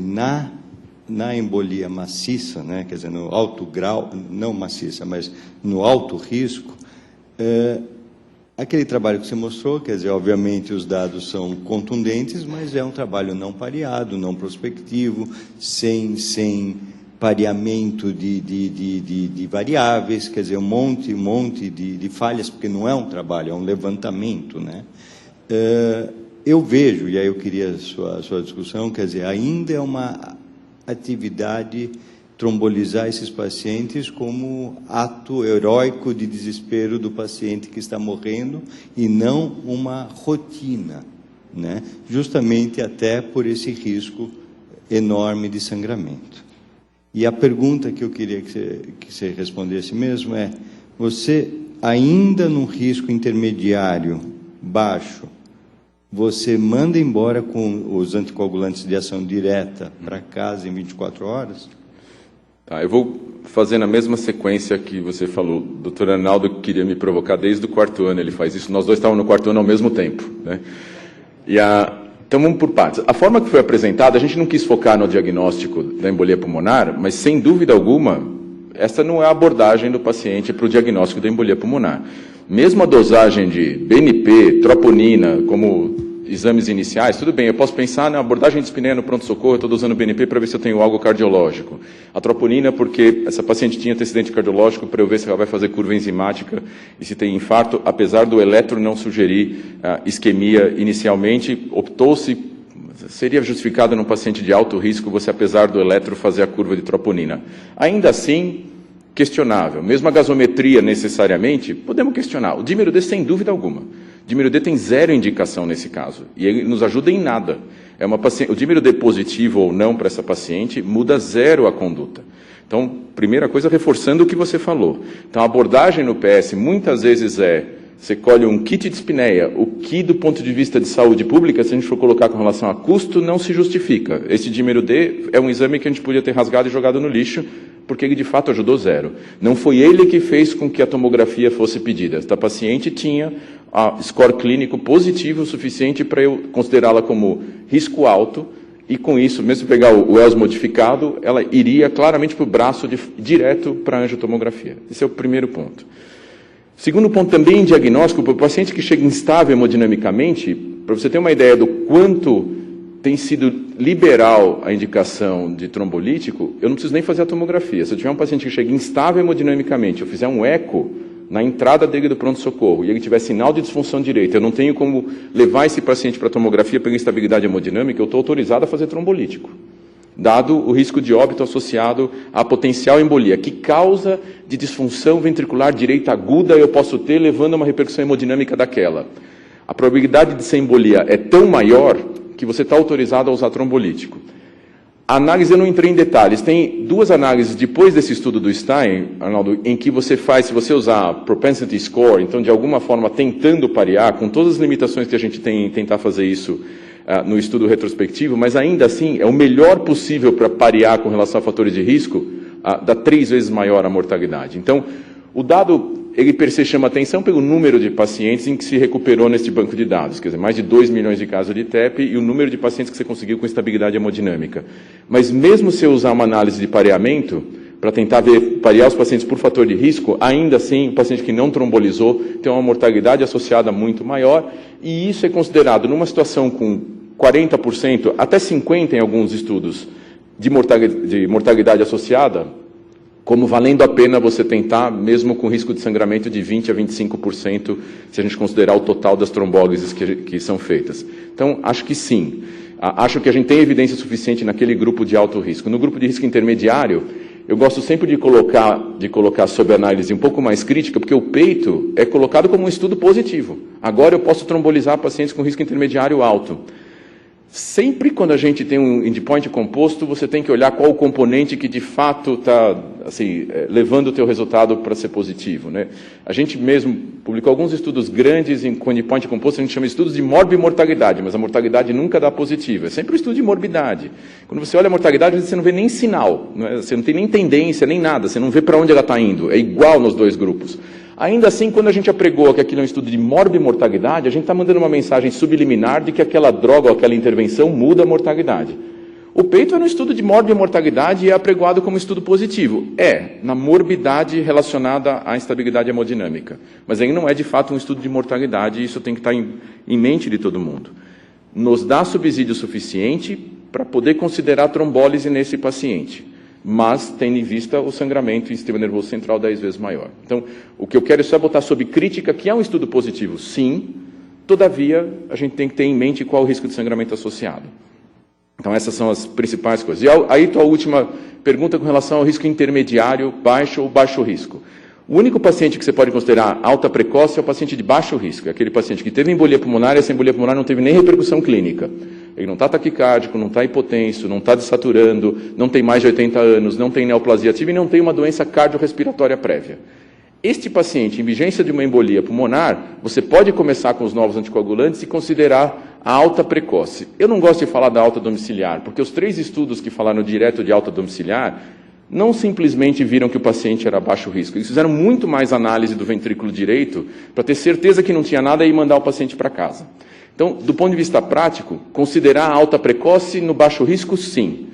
na embolia maciça, né, quer dizer, no alto grau, não maciça, mas no alto risco, aquele trabalho que você mostrou, quer dizer, obviamente os dados são contundentes, mas é um trabalho não pareado, não prospectivo, sem pareamento de variáveis, quer dizer, um monte de falhas, porque não é um trabalho, é um levantamento, né? Eu vejo, e aí eu queria sua discussão, quer dizer, ainda é uma atividade trombolizar esses pacientes como ato heróico de desespero do paciente que está morrendo e não uma rotina, né? Justamente até por esse risco enorme de sangramento. E a pergunta que eu queria que você respondesse mesmo é, você ainda num risco intermediário baixo, você manda embora com os anticoagulantes de ação direta para casa em 24 horas? Tá, eu vou fazer na mesma sequência que você falou. O doutor Arnaldo queria me provocar desde o 4º ano, ele faz isso. Nós dois estávamos no 4º ano ao mesmo tempo, né? Então vamos por partes. A forma que foi apresentada, a gente não quis focar no diagnóstico da embolia pulmonar, mas sem dúvida alguma, essa não é a abordagem do paciente para o diagnóstico da embolia pulmonar. Mesmo a dosagem de BNP, troponina, como exames iniciais, tudo bem, eu posso pensar na abordagem de dispneia no pronto-socorro, eu estou dosando BNP para ver se eu tenho algo cardiológico. A troponina, porque essa paciente tinha antecedente cardiológico, para eu ver se ela vai fazer curva enzimática e se tem infarto, apesar do eletro não sugerir isquemia inicialmente, optou-se, seria justificado num paciente de alto risco você, apesar do eletro, fazer a curva de troponina. Ainda assim, questionável. Mesmo a gasometria, necessariamente, podemos questionar. O dímero D, sem dúvida alguma. O dímero D tem zero indicação nesse caso. E ele não nos ajuda em nada. O dímero D positivo ou não para essa paciente muda zero a conduta. Então, primeira coisa, reforçando o que você falou. Então, a abordagem no PS muitas vezes você colhe um kit de dispneia, o que do ponto de vista de saúde pública, se a gente for colocar com relação a custo, não se justifica. Esse dímero D é um exame que a gente podia ter rasgado e jogado no lixo, porque ele de fato ajudou zero. Não foi ele que fez com que a tomografia fosse pedida. Esta paciente tinha score clínico positivo o suficiente para eu considerá-la como risco alto, e com isso, mesmo pegar o ELS modificado, ela iria claramente para o braço direto para a angiotomografia. Esse é o primeiro ponto. Segundo ponto, também em diagnóstico, para o paciente que chega instável hemodinamicamente, para você ter uma ideia do quanto tem sido liberal a indicação de trombolítico, eu não preciso nem fazer a tomografia. Se eu tiver um paciente que chega instável hemodinamicamente, eu fizer um eco na entrada dele do pronto-socorro e ele tiver sinal de disfunção direita, eu não tenho como levar esse paciente para a tomografia pela instabilidade hemodinâmica, eu estou autorizado a fazer trombolítico, dado o risco de óbito associado à potencial embolia. Que causa de disfunção ventricular direita aguda eu posso ter, levando a uma repercussão hemodinâmica daquela? A probabilidade de ser embolia é tão maior que você está autorizado a usar trombolítico. A análise, eu não entrei em detalhes, tem duas análises depois desse estudo do Stein, Arnaldo, em que você faz, se você usar propensity score, então de alguma forma tentando parear, com todas as limitações que a gente tem em tentar fazer isso no estudo retrospectivo, mas ainda assim é o melhor possível para parear com relação a fatores de risco, dá 3 vezes maior a mortalidade. Então, o dado, ele per se chama atenção pelo número de pacientes em que se recuperou neste banco de dados, quer dizer, mais de 2 milhões de casos de TEP e o número de pacientes que você conseguiu com estabilidade hemodinâmica. Mas mesmo se eu usar uma análise de pareamento, para tentar parear os pacientes por fator de risco, ainda assim, o paciente que não trombolizou tem uma mortalidade associada muito maior, e isso é considerado, numa situação com 40%, até 50% em alguns estudos, de mortalidade associada, como valendo a pena você tentar, mesmo com risco de sangramento de 20% a 25%, se a gente considerar o total das trombólises que são feitas. Então, acho que sim. Acho que a gente tem evidência suficiente naquele grupo de alto risco. No grupo de risco intermediário, eu gosto sempre de colocar sob análise um pouco mais crítica, porque o peito é colocado como um estudo positivo. Agora eu posso trombolizar pacientes com risco intermediário alto. Sempre quando a gente tem um endpoint composto, você tem que olhar qual o componente que de fato está assim, levando o teu resultado para ser positivo, né? A gente mesmo publicou alguns estudos grandes com endpoint composto, a gente chama de estudos de morbimortalidade, mas a mortalidade nunca dá positiva, é sempre um estudo de morbidade. Quando você olha a mortalidade, você não vê nem sinal, não é? Você não tem nem tendência, nem nada, você não vê para onde ela está indo, é igual nos dois grupos. Ainda assim, quando a gente apregou que aquilo é um estudo de morbimortalidade, a gente está mandando uma mensagem subliminar de que aquela droga ou aquela intervenção muda a mortalidade. O peito era um estudo de morbimortalidade e é apregoado como estudo positivo. Na morbidade relacionada à instabilidade hemodinâmica. Mas aí não é de fato um estudo de mortalidade, e isso tem que estar em mente de todo mundo. Nos dá subsídio suficiente para poder considerar trombólise nesse paciente, mas tendo em vista o sangramento em sistema nervoso central 10 vezes maior. Então, o que eu quero é só botar sob crítica que é um estudo positivo, sim, todavia, a gente tem que ter em mente qual o risco de sangramento associado. Então, essas são as principais coisas. E aí, tua última pergunta com relação ao risco intermediário, baixo ou baixo risco. O único paciente que você pode considerar alta precoce é o paciente de baixo risco, é aquele paciente que teve embolia pulmonar e essa embolia pulmonar não teve nem repercussão clínica. Ele não está taquicárdico, não está hipotenso, não está desaturando, não tem mais de 80 anos, não tem neoplasia ativa e não tem uma doença cardiorrespiratória prévia. Este paciente, em vigência de uma embolia pulmonar, você pode começar com os novos anticoagulantes e considerar a alta precoce. Eu não gosto de falar da alta domiciliar, porque os 3 estudos que falaram direto de alta domiciliar não simplesmente viram que o paciente era baixo risco. Eles fizeram muito mais análise do ventrículo direito para ter certeza que não tinha nada e mandar o paciente para casa. Então, do ponto de vista prático, considerar a alta precoce no baixo risco, sim.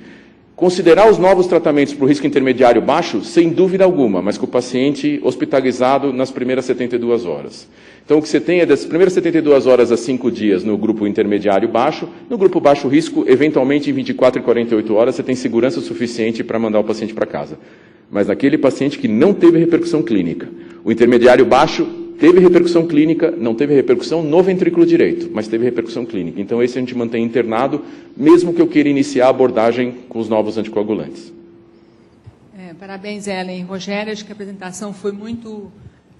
Considerar os novos tratamentos para o risco intermediário baixo, sem dúvida alguma, mas com o paciente hospitalizado nas primeiras 72 horas. Então, o que você tem é das primeiras 72 horas a 5 dias no grupo intermediário baixo, no grupo baixo risco, eventualmente em 24 e 48 horas, você tem segurança suficiente para mandar o paciente para casa. Mas naquele paciente que não teve repercussão clínica. O intermediário baixo teve repercussão clínica, não teve repercussão no ventrículo direito, mas teve repercussão clínica. Então, esse a gente mantém internado, mesmo que eu queira iniciar a abordagem com os novos anticoagulantes. Parabéns, Ellen. Rogério, acho que a apresentação foi muito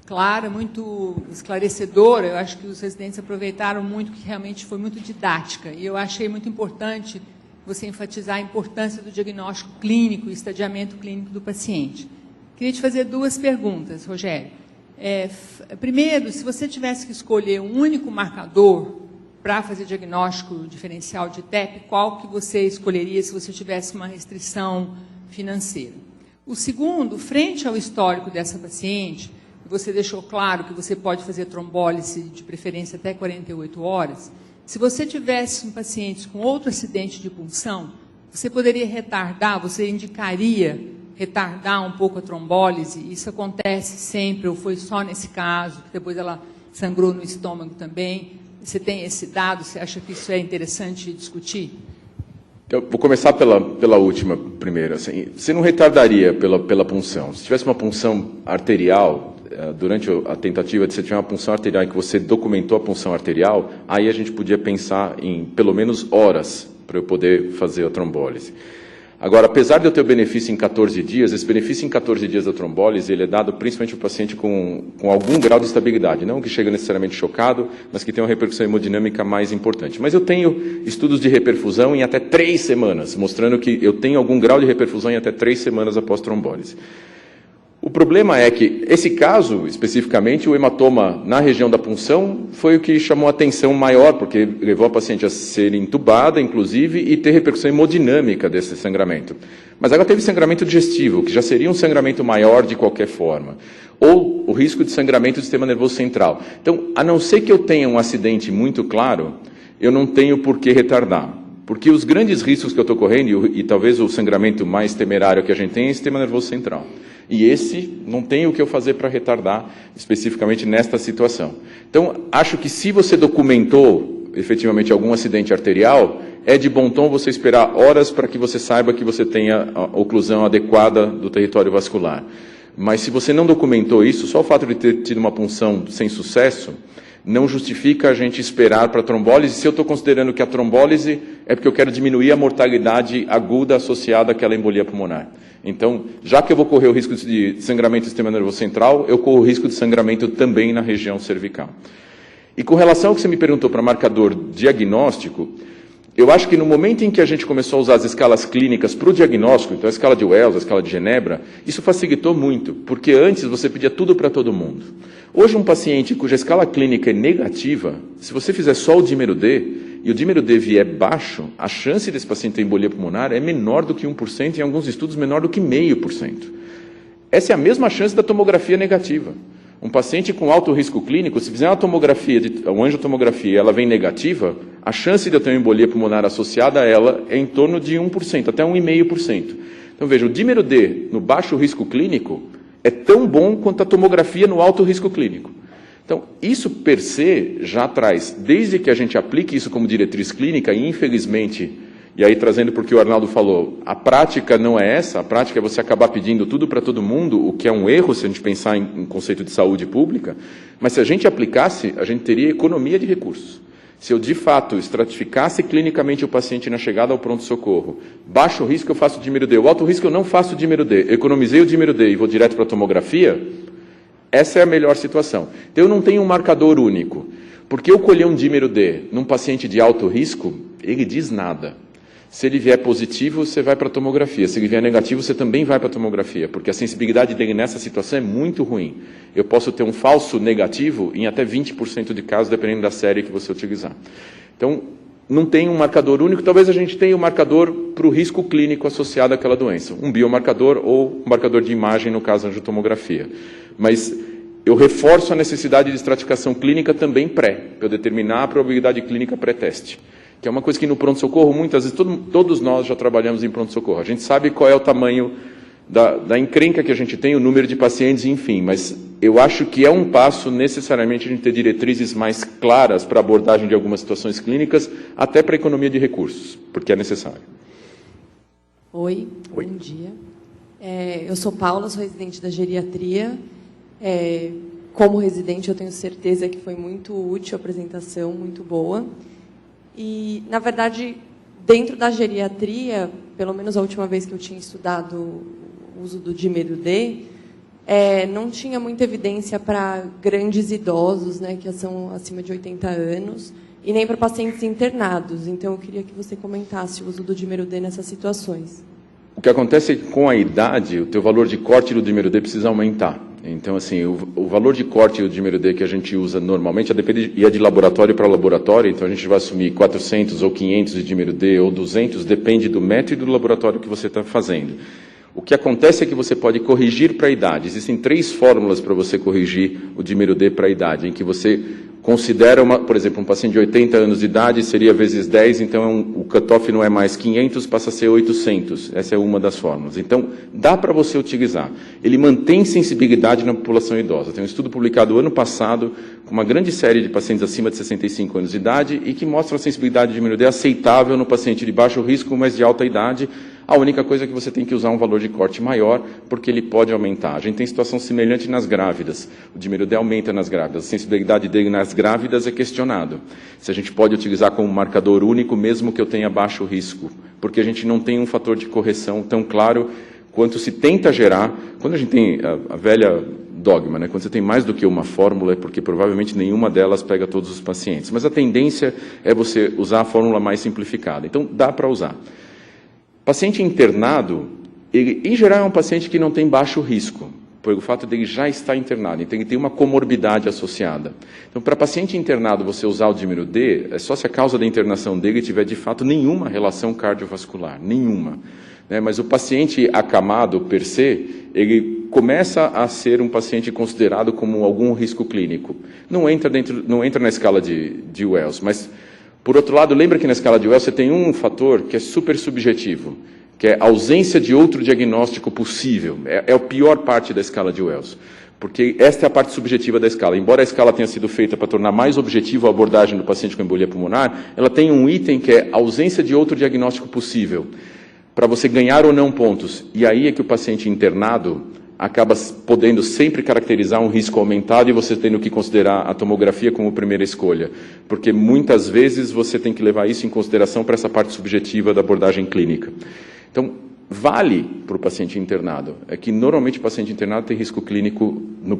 clara, muito esclarecedora. Eu acho que os residentes aproveitaram muito, que realmente foi muito didática. E eu achei muito importante você enfatizar a importância do diagnóstico clínico e estadiamento clínico do paciente. Queria te fazer 2 perguntas, Rogério. Primeiro, se você tivesse que escolher um único marcador para fazer diagnóstico diferencial de TEP, qual que você escolheria se você tivesse uma restrição financeira? O segundo, frente ao histórico dessa paciente, você deixou claro que você pode fazer trombólise de preferência até 48 horas. Se você tivesse um paciente com outro acidente de punção, você poderia retardar, você indicaria retardar um pouco a trombólise? Isso acontece sempre, ou foi só nesse caso, que depois ela sangrou no estômago também? Você tem esse dado? Você acha que isso é interessante discutir? Eu vou começar pela última primeiro. Assim, você não retardaria pela punção. Se tivesse uma punção arterial, durante a tentativa de você tiver uma punção arterial em que você documentou a punção arterial, aí a gente podia pensar em pelo menos horas para eu poder fazer a trombólise. Agora, apesar de eu ter o benefício em 14 dias, esse benefício em 14 dias da trombólise, ele é dado principalmente ao paciente com algum grau de estabilidade, não que chega necessariamente chocado, mas que tem uma repercussão hemodinâmica mais importante. Mas eu tenho estudos de reperfusão em até 3 semanas, mostrando que eu tenho algum grau de reperfusão em até 3 semanas após trombólise. O problema é que, esse caso, especificamente, o hematoma na região da punção foi o que chamou a atenção maior, porque levou a paciente a ser entubada, inclusive, e ter repercussão hemodinâmica desse sangramento. Mas ela teve sangramento digestivo, que já seria um sangramento maior de qualquer forma. Ou o risco de sangramento do sistema nervoso central. Então, a não ser que eu tenha um acidente muito claro, eu não tenho por que retardar. Porque os grandes riscos que eu estou correndo, e talvez o sangramento mais temerário que a gente tem, é o sistema nervoso central. E esse não tem o que eu fazer para retardar, especificamente nesta situação. Então, acho que se você documentou efetivamente algum acidente arterial, é de bom tom você esperar horas para que você saiba que você tenha a oclusão adequada do território vascular. Mas se você não documentou isso, só o fato de ter tido uma punção sem sucesso, não justifica a gente esperar para a trombólise. Se eu estou considerando que a trombólise é porque eu quero diminuir a mortalidade aguda associada àquela embolia pulmonar. Então, já que eu vou correr o risco de sangramento do sistema nervoso central, eu corro o risco de sangramento também na região cervical. E com relação ao que você me perguntou para marcador diagnóstico, eu acho que no momento em que a gente começou a usar as escalas clínicas para o diagnóstico, então a escala de Wells, a escala de Genebra, isso facilitou muito, porque antes você pedia tudo para todo mundo. Hoje, um paciente cuja escala clínica é negativa, se você fizer só o dímero D, e o dímero D vier baixo, a chance desse paciente ter embolia pulmonar é menor do que 1%, e em alguns estudos menor do que 0,5%. Essa é a mesma chance da tomografia negativa. Um paciente com alto risco clínico, se fizer uma tomografia, uma angiotomografia, ela vem negativa, a chance de eu ter uma embolia pulmonar associada a ela é em torno de 1%, até 1,5%. Então, veja, o dímero D no baixo risco clínico é tão bom quanto a tomografia no alto risco clínico. Então, isso per se já traz, desde que a gente aplique isso como diretriz clínica, e infelizmente, e aí trazendo porque o Arnaldo falou, a prática não é essa, a prática é você acabar pedindo tudo para todo mundo, o que é um erro se a gente pensar em conceito de saúde pública, mas se a gente aplicasse, a gente teria economia de recursos. Se eu, de fato, estratificasse clinicamente o paciente na chegada ao pronto-socorro, baixo risco eu faço o dímero D, o alto risco eu não faço o dímero D, economizei o dímero D e vou direto para a tomografia, essa é a melhor situação. Então, eu não tenho um marcador único. Porque eu colher um dímero D num paciente de alto risco, ele diz nada. Se ele vier positivo, você vai para a tomografia. Se ele vier negativo, você também vai para a tomografia, porque a sensibilidade dele nessa situação é muito ruim. Eu posso ter um falso negativo em até 20% de casos, dependendo da série que você utilizar. Então, não tem um marcador único. Talvez a gente tenha um marcador para o risco clínico associado àquela doença. Um biomarcador ou um marcador de imagem, no caso da angiotomografia. Mas eu reforço a necessidade de estratificação clínica também para eu determinar a probabilidade clínica pré-teste. Que é uma coisa que no pronto-socorro, muitas vezes, todos nós já trabalhamos em pronto-socorro. A gente sabe qual é o tamanho da encrenca que a gente tem, o número de pacientes, enfim, mas eu acho que é um passo, necessariamente, a gente ter diretrizes mais claras para a abordagem de algumas situações clínicas, até para a economia de recursos, porque é necessário. Oi. Bom dia. Eu sou Paula, sou residente da geriatria. Como residente, eu tenho certeza que foi muito útil a apresentação, muito boa. E, na verdade, dentro da geriatria, pelo menos a última vez que eu tinha estudado o uso do dímero D, não tinha muita evidência para grandes idosos, né, que são acima de 80 anos, e nem para pacientes internados. Então, eu queria que você comentasse o uso do dímero D nessas situações. O que acontece é que, com a idade, o teu valor de corte do dímero D precisa aumentar. Então, assim, o valor de corte do dímero D que a gente usa normalmente, é de laboratório para laboratório, então a gente vai assumir 400 ou 500 de dímero D ou 200, depende do método do laboratório que você está fazendo. O que acontece é que você pode corrigir para a idade. Existem 3 fórmulas para você corrigir o dímero D para a idade, em que você considera, por exemplo, um paciente de 80 anos de idade seria vezes 10, então o cutoff não é mais 500, passa a ser 800. Essa é uma das fórmulas. Então, dá para você utilizar. Ele mantém sensibilidade na população idosa. Tem um estudo publicado ano passado com uma grande série de pacientes acima de 65 anos de idade e que mostra a sensibilidade de dímero D aceitável no paciente de baixo risco, mas de alta idade. A única coisa é que você tem que usar um valor de corte maior, porque ele pode aumentar. A gente tem situação semelhante nas grávidas. O dímero D aumenta nas grávidas. A sensibilidade dele nas grávidas é questionado. Se a gente pode utilizar como marcador único, mesmo que eu tenha baixo risco. Porque a gente não tem um fator de correção tão claro quanto se tenta gerar. Quando a gente tem a velha dogma, né? Quando você tem mais do que uma fórmula, é porque provavelmente nenhuma delas pega todos os pacientes. Mas a tendência é você usar a fórmula mais simplificada. Então, dá para usar. Paciente internado, ele, em geral, é um paciente que não tem baixo risco, pelo fato de ele já estar internado, então ele tem uma comorbidade associada. Então, para paciente internado, você usar o dímero D, é só se a causa da internação dele tiver, de fato, nenhuma relação cardiovascular, nenhuma. Né? Mas o paciente acamado, per se, ele começa a ser um paciente considerado como algum risco clínico. Não entra na escala de Wells, mas... Por outro lado, lembra que na escala de Wells você tem um fator que é super subjetivo, que é a ausência de outro diagnóstico possível. É a pior parte da escala de Wells, porque esta é a parte subjetiva da escala. Embora a escala tenha sido feita para tornar mais objetivo a abordagem do paciente com embolia pulmonar, ela tem um item que é a ausência de outro diagnóstico possível, para você ganhar ou não pontos. E aí é que o paciente internado acaba podendo sempre caracterizar um risco aumentado e você tendo que considerar a tomografia como primeira escolha, porque muitas vezes você tem que levar isso em consideração para essa parte subjetiva da abordagem clínica. Então, vale para o paciente internado, é que normalmente o paciente internado tem risco clínico no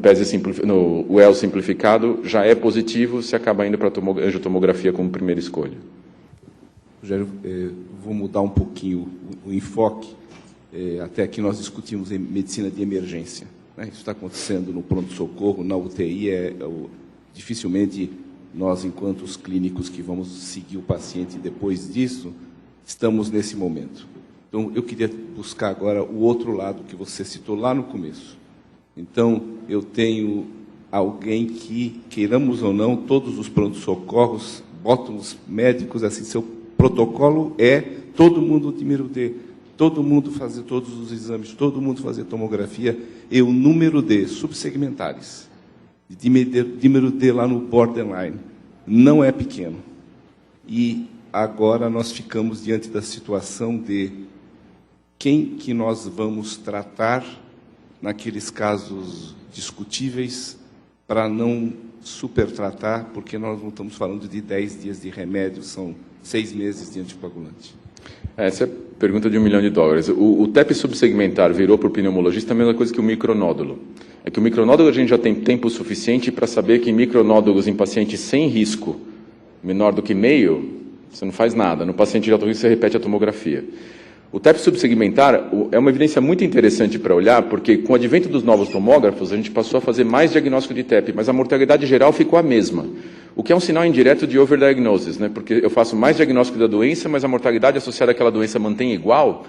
Wells simplificado, já é positivo, se acaba indo para a angiotomografia como primeira escolha. Rogério, vou mudar um pouquinho o enfoque. Até aqui nós discutimos em medicina de emergência. Né? Isso está acontecendo no pronto-socorro, na UTI. Dificilmente nós, enquanto os clínicos que vamos seguir o paciente depois disso, estamos nesse momento. Então, eu queria buscar agora o outro lado que você citou lá no começo. Então, eu tenho alguém que, queiramos ou não, todos os pronto-socorros botam os médicos assim, seu protocolo é todo mundo dímero D. Todo mundo fazer todos os exames, todo mundo fazer tomografia, e o número de subsegmentares, dímero D lá no borderline, não é pequeno. E agora nós ficamos diante da situação de quem que nós vamos tratar naqueles casos discutíveis para não supertratar, porque nós não estamos falando de 10 dias de remédio, são 6 meses de anticoagulante. Essa é a pergunta de $1 milhão. O TEP subsegmentar virou para o pneumologista a mesma coisa que o micronódulo. É que o micronódulo a gente já tem tempo suficiente para saber que micronódulos em pacientes sem risco menor do que meio Você não faz nada. No paciente de alto risco, você repete a tomografia. O TEP subsegmentar é uma evidência muito interessante para olhar, porque com o advento dos novos tomógrafos, a gente passou a fazer mais diagnóstico de TEP, mas a mortalidade geral ficou a mesma. O que é um sinal indireto de overdiagnosis, né? Porque eu faço mais diagnóstico da doença, mas a mortalidade associada àquela doença mantém igual.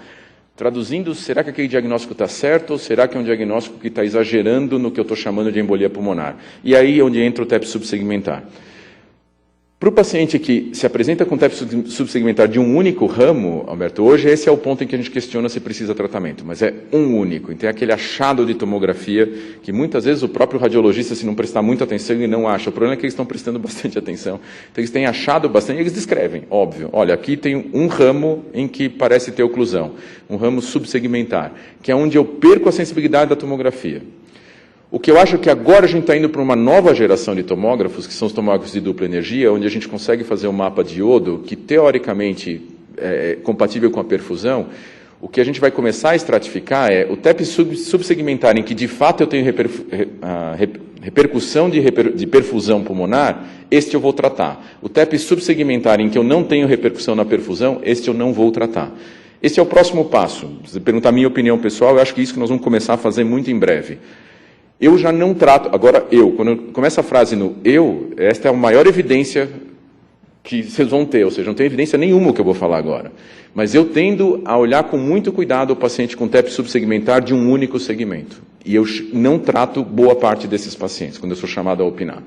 Traduzindo, será que aquele diagnóstico está certo ou será que é um diagnóstico que está exagerando no que eu estou chamando de embolia pulmonar? E aí é onde entra o TEP subsegmentar. Para o paciente que se apresenta com TEP subsegmentar de um único ramo, Alberto, hoje esse é o ponto em que a gente questiona se precisa tratamento, mas é um único. Então é aquele achado de tomografia que muitas vezes o próprio radiologista, se não prestar muita atenção, ele não acha. O problema é que eles estão prestando bastante atenção. Então eles têm achado bastante, e eles descrevem, óbvio. Olha, aqui tem um ramo em que parece ter oclusão, um ramo subsegmentar, que é onde eu perco a sensibilidade da tomografia. O que eu acho que agora a gente está indo para uma nova geração de tomógrafos, que são os tomógrafos de dupla energia, onde a gente consegue fazer um mapa de iodo que, teoricamente, é compatível com a perfusão. O que a gente vai começar a estratificar é o TEP subsegmentar, em que, de fato, eu tenho repercussão de perfusão pulmonar, este eu vou tratar. O TEP subsegmentar, em que eu não tenho repercussão na perfusão, este eu não vou tratar. Esse é o próximo passo. Se você perguntar a minha opinião pessoal, eu acho que isso que nós vamos começar a fazer muito em breve. Eu já não trato, agora quando começa a frase no eu, esta é a maior evidência que vocês vão ter, ou seja, não tem evidência nenhuma o que eu vou falar agora. Mas eu tendo a olhar com muito cuidado o paciente com TEP subsegmentar de um único segmento. E eu não trato boa parte desses pacientes, quando eu sou chamado a opinar.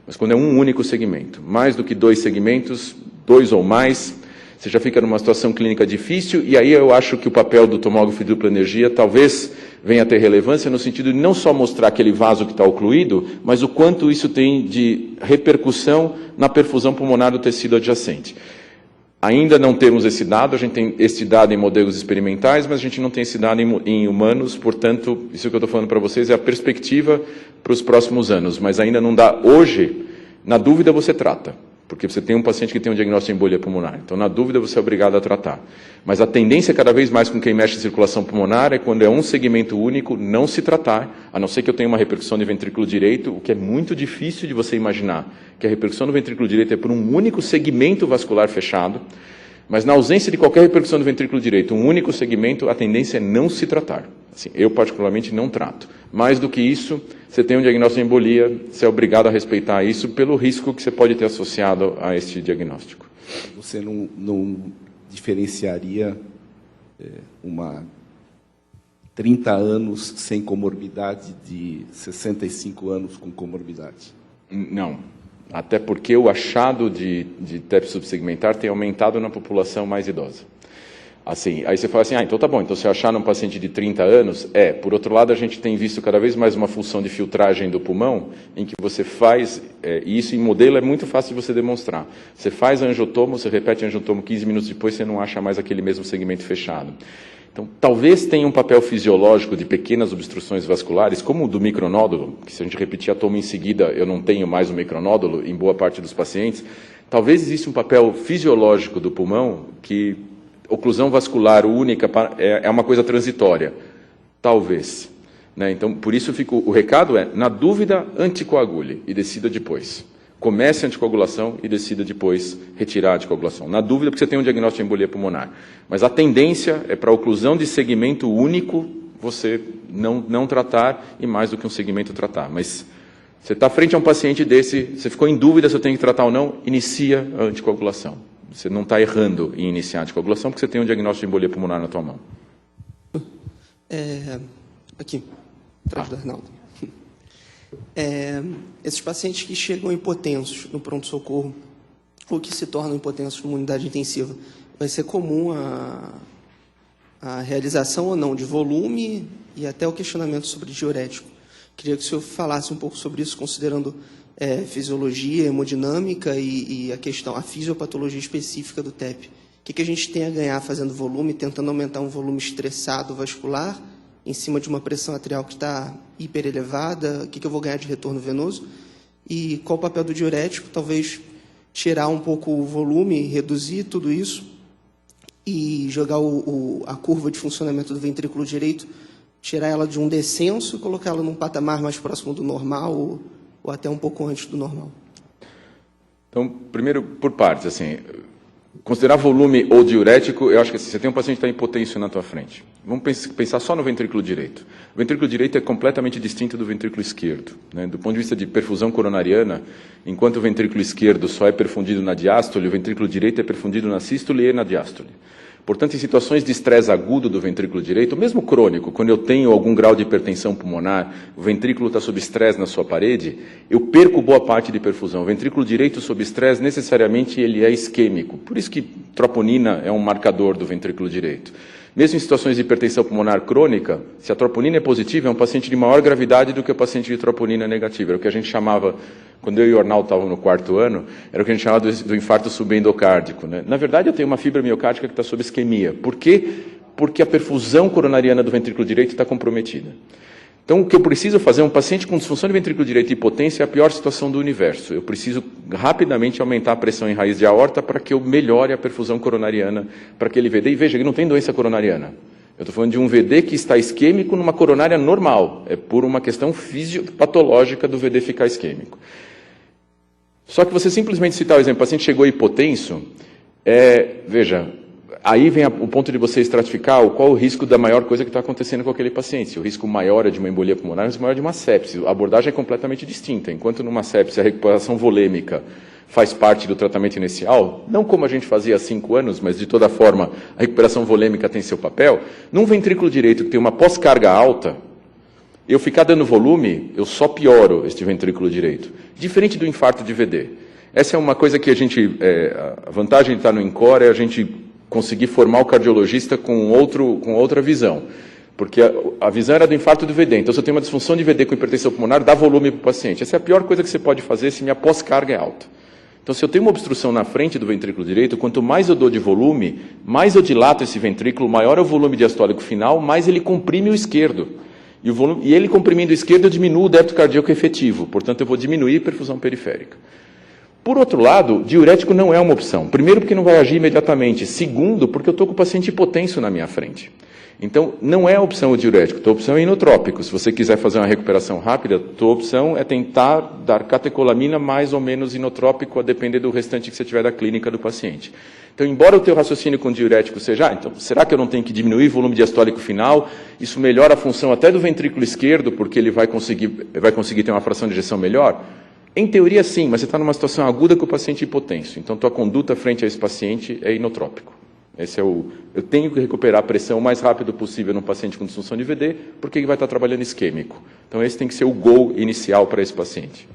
Mas quando é um único segmento, mais do que 2 segmentos, 2 ou mais, você já fica numa situação clínica difícil, e aí eu acho que o papel do tomógrafo de dupla energia talvez venha a ter relevância no sentido de não só mostrar aquele vaso que está ocluído, mas o quanto isso tem de repercussão na perfusão pulmonar do tecido adjacente. Ainda não temos esse dado, a gente tem esse dado em modelos experimentais, mas a gente não tem esse dado em humanos, portanto, isso que eu estou falando para vocês é a perspectiva para os próximos anos, mas ainda não dá hoje, na dúvida você trata. Porque você tem um paciente que tem um diagnóstico de embolia pulmonar. Então, na dúvida, você é obrigado a tratar. Mas a tendência, cada vez mais com quem mexe em circulação pulmonar, é quando é um segmento único, não se tratar, a não ser que eu tenha uma repercussão de ventrículo direito, o que é muito difícil de você imaginar, que a repercussão do ventrículo direito é por um único segmento vascular fechado, mas na ausência de qualquer repercussão do ventrículo direito, um único segmento, a tendência é não se tratar. Assim, eu, particularmente, não trato. Mais do que isso, você tem um diagnóstico de embolia, você é obrigado a respeitar isso pelo risco que você pode ter associado a este diagnóstico. Você não diferenciaria uma 30 anos sem comorbidade de 65 anos com comorbidade? Não. Até porque o achado de TEP subsegmentar tem aumentado na população mais idosa. Assim, aí você fala assim, então tá bom, então se eu achar num paciente de 30 anos, por outro lado a gente tem visto cada vez mais uma função de filtragem do pulmão, em que você faz, e isso em modelo é muito fácil de você demonstrar, você faz angiotomo, você repete angiotomo 15 minutos depois, você não acha mais aquele mesmo segmento fechado. Então, talvez tenha um papel fisiológico de pequenas obstruções vasculares, como o do micronódulo, que se a gente repetir a toma em seguida, eu não tenho mais o micronódulo, em boa parte dos pacientes, talvez exista um papel fisiológico do pulmão que oclusão vascular única é uma coisa transitória. Talvez. Né? Então, por isso o recado é, na dúvida, anticoagule e decida depois. Comece a anticoagulação e decida depois retirar a anticoagulação. Na dúvida, porque você tem um diagnóstico de embolia pulmonar. Mas a tendência é para a oclusão de segmento único você não tratar e mais do que um segmento tratar. Mas você está frente a um paciente desse, você ficou em dúvida se eu tenho que tratar ou não, inicia a anticoagulação. Você não está errando em iniciar a anticoagulação porque você tem um diagnóstico de embolia pulmonar na tua mão. Aqui, atrás do Arnaldo. Esses pacientes que chegam hipotensos no pronto-socorro ou que se tornam hipotensos numa unidade intensiva, vai ser comum a realização ou não de volume e até o questionamento sobre diurético. Queria que o senhor falasse um pouco sobre isso, considerando fisiologia, hemodinâmica e a fisiopatologia específica do TEP. O que a gente tem a ganhar fazendo volume, tentando aumentar um volume estressado vascular em cima de uma pressão arterial que está hiperelevada? O que eu vou ganhar de retorno venoso? E qual o papel do diurético? Talvez tirar um pouco o volume, reduzir tudo isso e jogar a curva de funcionamento do ventrículo direito, tirar ela de um descenso e colocá-la num patamar mais próximo do normal ou até um pouco antes do normal. Então, primeiro, por partes, assim, Considerar volume ou diurético, eu acho que assim, você tem um paciente que está hipotenso na tua frente. Vamos pensar só no ventrículo direito. O ventrículo direito é completamente distinto do ventrículo esquerdo, né? Do ponto de vista de perfusão coronariana, enquanto o ventrículo esquerdo só é perfundido na diástole, o ventrículo direito é perfundido na sístole e na diástole. Portanto, em situações de estresse agudo do ventrículo direito, mesmo crônico, quando eu tenho algum grau de hipertensão pulmonar, o ventrículo está sob estresse na sua parede, eu perco boa parte de perfusão. O ventrículo direito sob estresse, necessariamente, ele é isquêmico. Por isso que troponina é um marcador do ventrículo direito. Mesmo em situações de hipertensão pulmonar crônica, se a troponina é positiva, é um paciente de maior gravidade do que o paciente de troponina negativa. Era o que a gente chamava, quando eu e o Arnaldo estávamos no 4º ano, era o que a gente chamava do infarto subendocárdico, né? Na verdade, eu tenho uma fibra miocárdica que está sob isquemia. Por quê? Porque a perfusão coronariana do ventrículo direito está comprometida. Então, o que eu preciso fazer, um paciente com disfunção de ventrículo direito e hipotência é a pior situação do universo. Eu preciso rapidamente aumentar a pressão em raiz de aorta para que eu melhore a perfusão coronariana para aquele VD. E veja, ele não tem doença coronariana. Eu estou falando de um VD que está isquêmico numa coronária normal. É por uma questão fisiopatológica do VD ficar isquêmico. Só que você simplesmente citar o exemplo, o paciente chegou hipotenso, veja, aí vem o ponto de você estratificar qual o risco da maior coisa que está acontecendo com aquele paciente. Se o risco maior é de uma embolia pulmonar, o risco maior é de uma sepse. A abordagem é completamente distinta. Enquanto numa sepse a recuperação volêmica faz parte do tratamento inicial, não como a gente fazia há 5 anos, mas de toda forma a recuperação volêmica tem seu papel, num ventrículo direito que tem uma pós-carga alta, eu ficar dando volume, eu só pioro este ventrículo direito. Diferente do infarto de VD. Essa é uma coisa que a vantagem de estar no INCOR é a gente conseguir formar o cardiologista com outra visão. Porque a visão era do infarto do VD. Então, se eu tenho uma disfunção de VD com hipertensão pulmonar, dá volume para o paciente. Essa é a pior coisa que você pode fazer se minha pós-carga é alta. Então, se eu tenho uma obstrução na frente do ventrículo direito, quanto mais eu dou de volume, mais eu dilato esse ventrículo, maior é o volume diastólico final, mais ele comprime o esquerdo. E ele comprimindo o esquerdo, eu diminuo o débito cardíaco efetivo. Portanto, eu vou diminuir a perfusão periférica. Por outro lado, diurético não é uma opção. Primeiro, porque não vai agir imediatamente. Segundo, porque eu estou com o paciente hipotenso na minha frente. Então, não é a opção o diurético, a opção é inotrópico. Se você quiser fazer uma recuperação rápida, a tua opção é tentar dar catecolamina mais ou menos inotrópico, a depender do restante que você tiver da clínica do paciente. Então, embora o teu raciocínio com diurético seja, então, será que eu não tenho que diminuir o volume diastólico final? Isso melhora a função até do ventrículo esquerdo, porque ele vai conseguir ter uma fração de ejeção melhor? Em teoria, sim, mas você está numa situação aguda com o paciente hipotenso. Então, tua conduta frente a esse paciente é inotrópico. Eu tenho que recuperar a pressão o mais rápido possível num paciente com disfunção de VD, porque ele vai estar trabalhando isquêmico. Então, esse tem que ser o goal inicial para esse paciente.